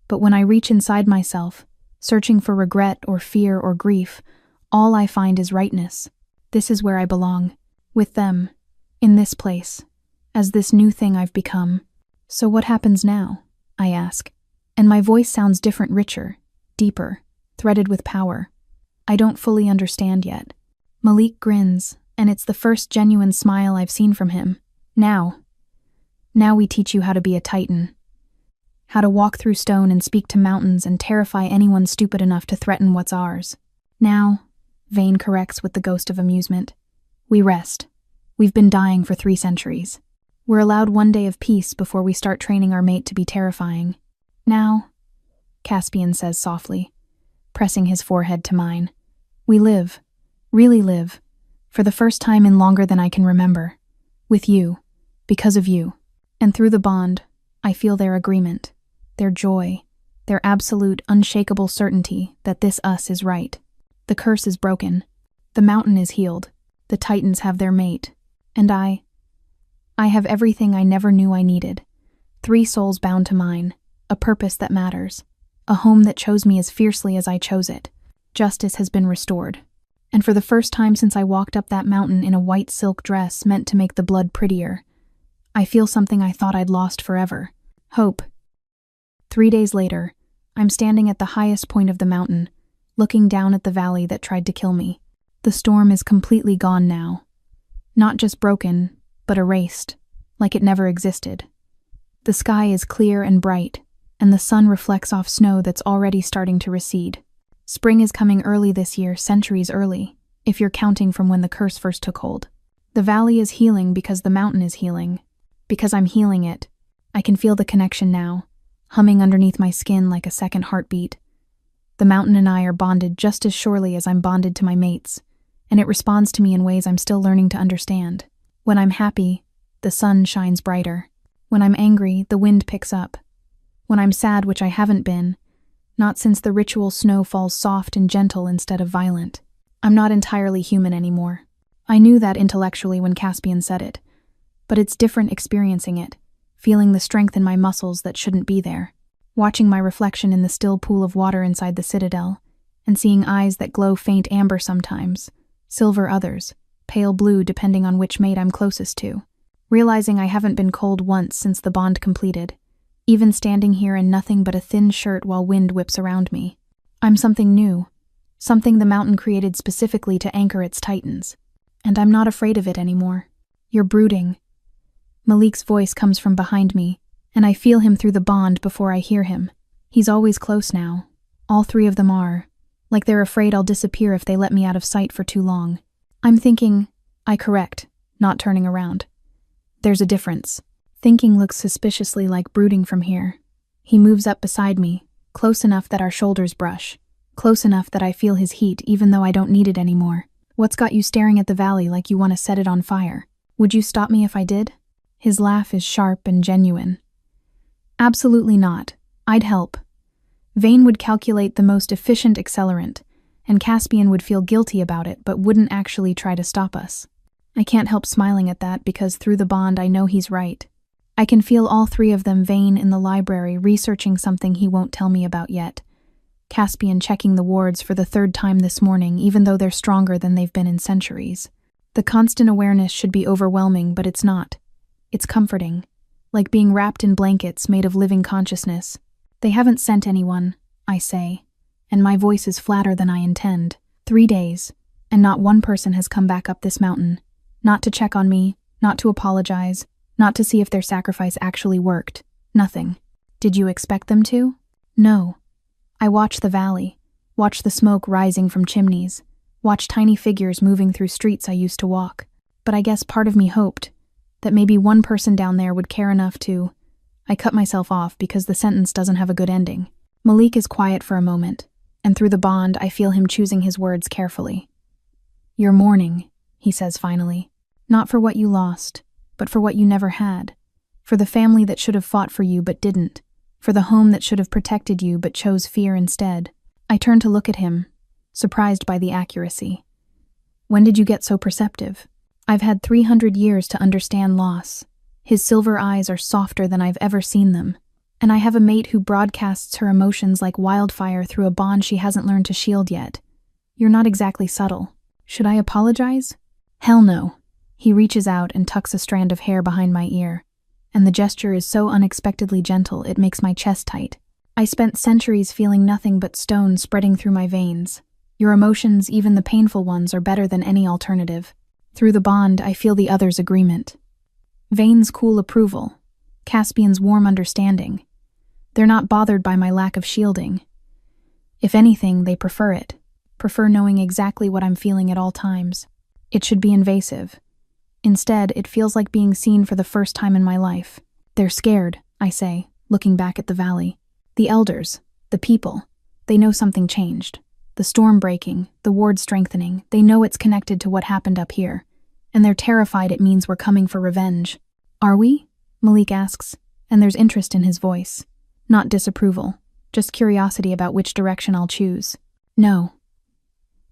But when I reach inside myself, searching for regret or fear or grief, all I find is rightness. This is where I belong. With them. In this place. As this new thing I've become. So what happens now? I ask. And my voice sounds different, richer, deeper, threaded with power. I don't fully understand yet. Malik grins, and it's the first genuine smile I've seen from him. Now we teach you how to be a Titan. How to walk through stone and speak to mountains and terrify anyone stupid enough to threaten what's ours. Now, Vane corrects with the ghost of amusement, we rest. We've been dying for 3 centuries. We're allowed 1 day of peace before we start training our mate to be terrifying. Now, Caspian says softly, pressing his forehead to mine, we live, really live, for the first time in longer than I can remember. With you, because of you. And through the bond, I feel their agreement, their joy, their absolute, unshakable certainty that this us is right. The curse is broken. The mountain is healed. The Titans have their mate. And I have everything I never knew I needed. 3 souls bound to mine. A purpose that matters. A home that chose me as fiercely as I chose it. Justice has been restored. And for the first time since I walked up that mountain in a white silk dress meant to make the blood prettier, I feel something I thought I'd lost forever. Hope. 3 days later, I'm standing at the highest point of the mountain, looking down at the valley that tried to kill me. The storm is completely gone now. Not just broken, but erased, like it never existed. The sky is clear and bright, and the sun reflects off snow that's already starting to recede. Spring is coming early this year, centuries early, if you're counting from when the curse first took hold. The valley is healing because the mountain is healing. Because I'm healing it. I can feel the connection now, humming underneath my skin like a second heartbeat. The mountain and I are bonded just as surely as I'm bonded to my mates, and it responds to me in ways I'm still learning to understand. When I'm happy, the sun shines brighter. When I'm angry, the wind picks up. When I'm sad, which I haven't been, not since the ritual snow falls soft and gentle instead of violent. I'm not entirely human anymore. I knew that intellectually when Caspian said it, but it's different experiencing it, feeling the strength in my muscles that shouldn't be there, watching my reflection in the still pool of water inside the citadel, and seeing eyes that glow faint amber sometimes, silver others, pale blue depending on which mate I'm closest to, realizing I haven't been cold once since the bond completed, even standing here in nothing but a thin shirt while wind whips around me. I'm something new, something the mountain created specifically to anchor its titans, and I'm not afraid of it anymore. You're brooding. Malik's voice comes from behind me, and I feel him through the bond before I hear him. He's always close now. All three of them are, like they're afraid I'll disappear if they let me out of sight for too long. I'm thinking, I correct, not turning around. There's a difference. Thinking looks suspiciously like brooding from here. He moves up beside me, close enough that our shoulders brush, close enough that I feel his heat even though I don't need it anymore. What's got you staring at the valley like you want to set it on fire? Would you stop me if I did? His laugh is sharp and genuine. Absolutely not. I'd help. Vane would calculate the most efficient accelerant, and Caspian would feel guilty about it but wouldn't actually try to stop us. I can't help smiling at that because through the bond I know he's right. I can feel all three of them, Vane in the library researching something he won't tell me about yet. Caspian checking the wards for the third time this morning, even though they're stronger than they've been in centuries. The constant awareness should be overwhelming, but it's not. It's comforting, like being wrapped in blankets made of living consciousness. They haven't sent anyone, I say, and my voice is flatter than I intend. 3 days, and not one person has come back up this mountain. Not to check on me, not to apologize, not to see if their sacrifice actually worked. Nothing. Did you expect them to? No. I watch the valley, watch the smoke rising from chimneys, watch tiny figures moving through streets I used to walk. But I guess part of me hoped that maybe one person down there would care enough to... I cut myself off because the sentence doesn't have a good ending. Malik is quiet for a moment, and through the bond I feel him choosing his words carefully. You're mourning, he says finally. Not for what you lost, but for what you never had. For the family that should have fought for you but didn't. For the home that should have protected you but chose fear instead. I turn to look at him, surprised by the accuracy. When did you get so perceptive? I've had 300 years to understand loss. His silver eyes are softer than I've ever seen them. And I have a mate who broadcasts her emotions like wildfire through a bond she hasn't learned to shield yet. You're not exactly subtle. Should I apologize? Hell no. He reaches out and tucks a strand of hair behind my ear, and the gesture is so unexpectedly gentle it makes my chest tight. I spent centuries feeling nothing but stone spreading through my veins. Your emotions, even the painful ones, are better than any alternative. Through the bond, I feel the other's agreement. Vane's cool approval. Caspian's warm understanding. They're not bothered by my lack of shielding. If anything, they prefer it. Prefer knowing exactly what I'm feeling at all times. It should be invasive. Instead, it feels like being seen for the first time in my life. They're scared, I say, looking back at the valley. The elders, the people, they know something changed. The storm breaking, the ward strengthening, they know it's connected to what happened up here. And they're terrified it means we're coming for revenge. Are we? Malik asks, and there's interest in his voice. Not disapproval, just curiosity about which direction I'll choose. No.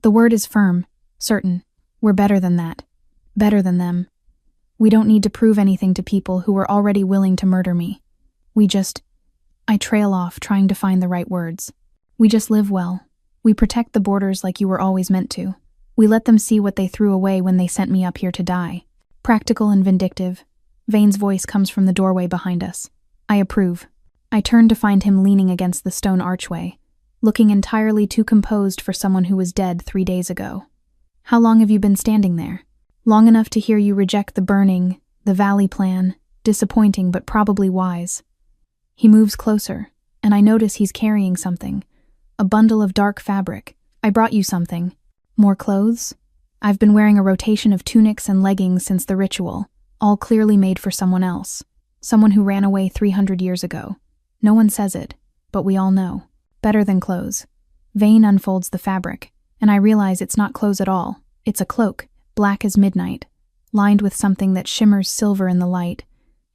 The word is firm, certain. We're better than that. Better than them. We don't need to prove anything to people who were already willing to murder me. I trail off, trying to find the right words. We just live well. We protect the borders like you were always meant to. We let them see what they threw away when they sent me up here to die. Practical and vindictive. Vane's voice comes from the doorway behind us. I approve. I turn to find him leaning against the stone archway, looking entirely too composed for someone who was dead 3 days ago. How long have you been standing there? Long enough to hear you reject the burning, the valley plan, disappointing but probably wise. He moves closer, and I notice he's carrying something. A bundle of dark fabric. I brought you something. More clothes? I've been wearing a rotation of tunics and leggings since the ritual, all clearly made for someone else. Someone who ran away 300 years ago. No one says it, but we all know. Better than clothes. Vane unfolds the fabric, and I realize it's not clothes at all. It's a cloak. Black as midnight, lined with something that shimmers silver in the light,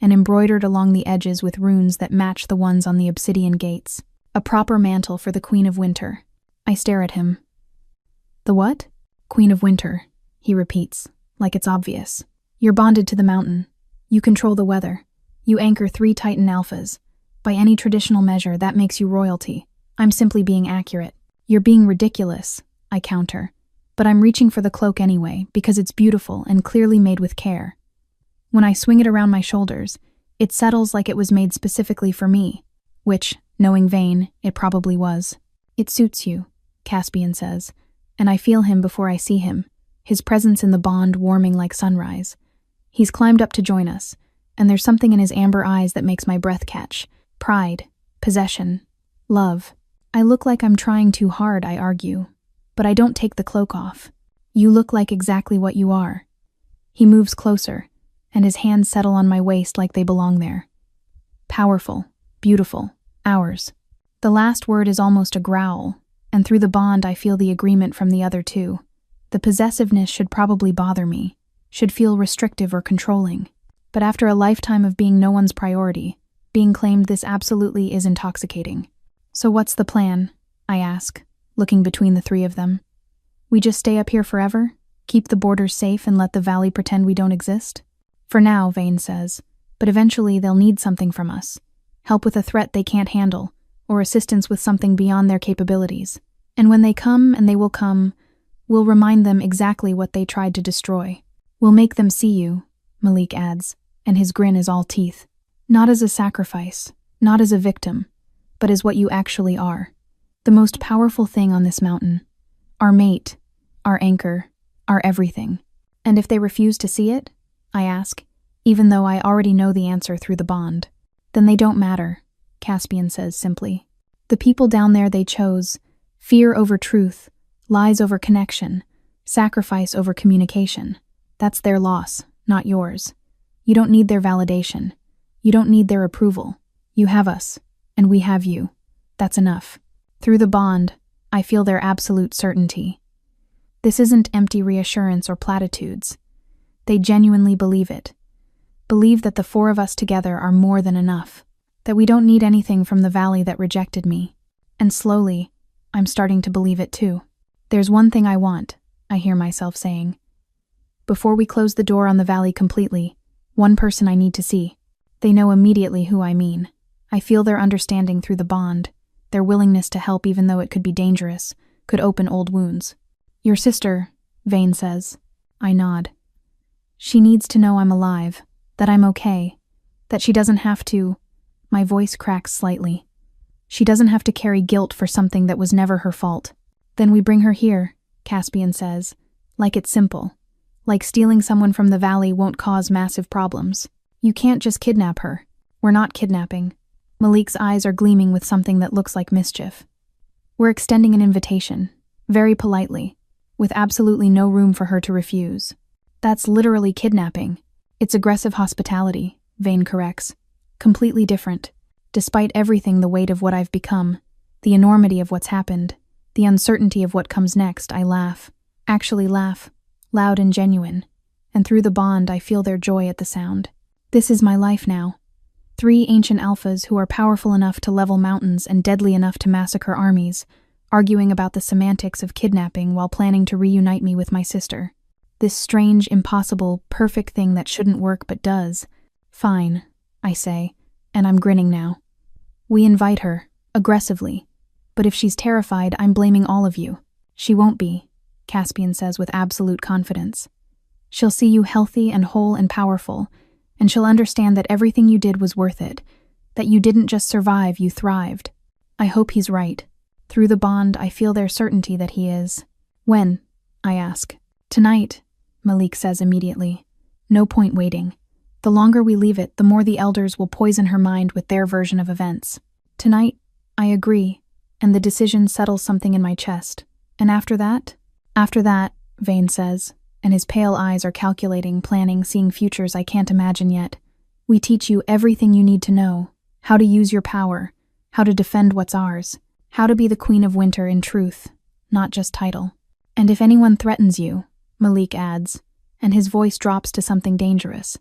and embroidered along the edges with runes that match the ones on the obsidian gates. A proper mantle for the Queen of Winter. I stare at him. The what? Queen of Winter, he repeats, like it's obvious. You're bonded to the mountain. You control the weather. You anchor 3 Titan alphas. By any traditional measure, that makes you royalty. I'm simply being accurate. You're being ridiculous, I counter. But I'm reaching for the cloak anyway, because it's beautiful and clearly made with care. When I swing it around my shoulders, it settles like it was made specifically for me, which, knowing Vayne, it probably was. It suits you, Caspian says, and I feel him before I see him, his presence in the bond warming like sunrise. He's climbed up to join us, and there's something in his amber eyes that makes my breath catch. Pride, possession, love. I look like I'm trying too hard, I argue, but I don't take the cloak off. You look like exactly what you are. He moves closer, and his hands settle on my waist like they belong there. Powerful, beautiful, ours. The last word is almost a growl, and through the bond I feel the agreement from the other two. The possessiveness should probably bother me, should feel restrictive or controlling. But after a lifetime of being no one's priority, being claimed this absolutely is intoxicating. So what's the plan? I ask, looking between the 3 of them. We just stay up here forever? Keep the borders safe and let the valley pretend we don't exist? For now, Vayne says, but eventually they'll need something from us. Help with a threat they can't handle, or assistance with something beyond their capabilities. And when they come, and they will come, we'll remind them exactly what they tried to destroy. We'll make them see you, Malik adds, and his grin is all teeth. Not as a sacrifice, not as a victim, but as what you actually are. The most powerful thing on this mountain. Our mate, our anchor, our everything. And if they refuse to see it, I ask, even though I already know the answer through the bond, then they don't matter, Caspian says simply. The people down there they chose, fear over truth, lies over connection, sacrifice over communication. That's their loss, not yours. You don't need their validation. You don't need their approval. You have us, and we have you. That's enough. Through the bond, I feel their absolute certainty. This isn't empty reassurance or platitudes. They genuinely believe it. Believe that the 4 of us together are more than enough. That we don't need anything from the valley that rejected me. And slowly, I'm starting to believe it too. There's one thing I want, I hear myself saying. Before we close the door on the valley completely, one person I need to see. They know immediately who I mean. I feel their understanding through the bond, their willingness to help even though it could be dangerous, could open old wounds. Your sister, Vayne says. I nod. She needs to know I'm alive, that I'm okay, that she doesn't have to. My voice cracks slightly. She doesn't have to carry guilt for something that was never her fault. Then we bring her here, Caspian says, like it's simple. Like stealing someone from the valley won't cause massive problems. You can't just kidnap her. We're not kidnapping. Malik's eyes are gleaming with something that looks like mischief. We're extending an invitation, very politely, with absolutely no room for her to refuse. That's literally kidnapping. It's aggressive hospitality, Vayne corrects. Completely different. Despite everything, the weight of what I've become, the enormity of what's happened, the uncertainty of what comes next, I laugh. Actually laugh, loud and genuine. And through the bond, I feel their joy at the sound. This is my life now. 3 ancient alphas who are powerful enough to level mountains and deadly enough to massacre armies, arguing about the semantics of kidnapping while planning to reunite me with my sister. This strange, impossible, perfect thing that shouldn't work but does. Fine, I say, and I'm grinning now. We invite her, aggressively. But if she's terrified, I'm blaming all of you. She won't be, Caspian says with absolute confidence. She'll see you healthy and whole and powerful, and she'll understand that everything you did was worth it, that you didn't just survive, you thrived. I hope he's right. Through the bond, I feel their certainty that he is. When? I ask. Tonight, Malik says immediately. No point waiting. The longer we leave it, the more the elders will poison her mind with their version of events. Tonight, I agree, and the decision settles something in my chest. And after that? After that, Vayne says, and his pale eyes are calculating, planning, seeing futures I can't imagine yet. We teach you everything you need to know, how to use your power, how to defend what's ours, how to be the Queen of Winter in truth, not just title. And if anyone threatens you, Malik adds, and his voice drops to something dangerous.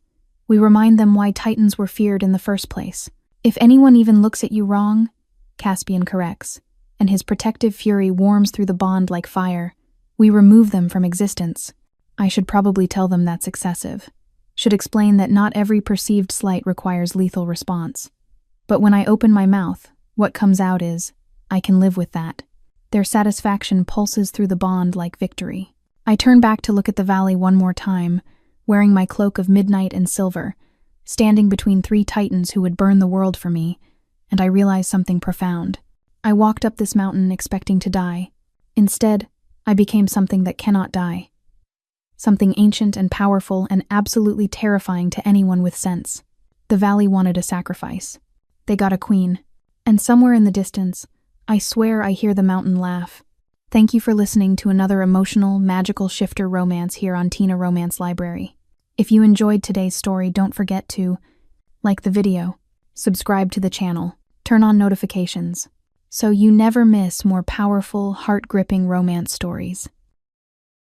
We remind them why Titans were feared in the first place. If anyone even looks at you wrong, Caspian corrects, and his protective fury warms through the bond like fire. We remove them from existence. I should probably tell them that's excessive. Should explain that not every perceived slight requires lethal response. But when I open my mouth, what comes out is, I can live with that. Their satisfaction pulses through the bond like victory. I turn back to look at the valley one more time, wearing my cloak of midnight and silver, standing between 3 Titans who would burn the world for me, and I realize something profound. I walked up this mountain expecting to die. Instead, I became something that cannot die. Something ancient and powerful and absolutely terrifying to anyone with sense. The valley wanted a sacrifice. They got a queen. And somewhere in the distance, I swear I hear the mountain laugh. Thank you for listening to another emotional, magical shifter romance here on Tina Romance Library. If you enjoyed today's story, don't forget to like the video, subscribe to the channel, turn on notifications, so you never miss more powerful, heart-gripping romance stories.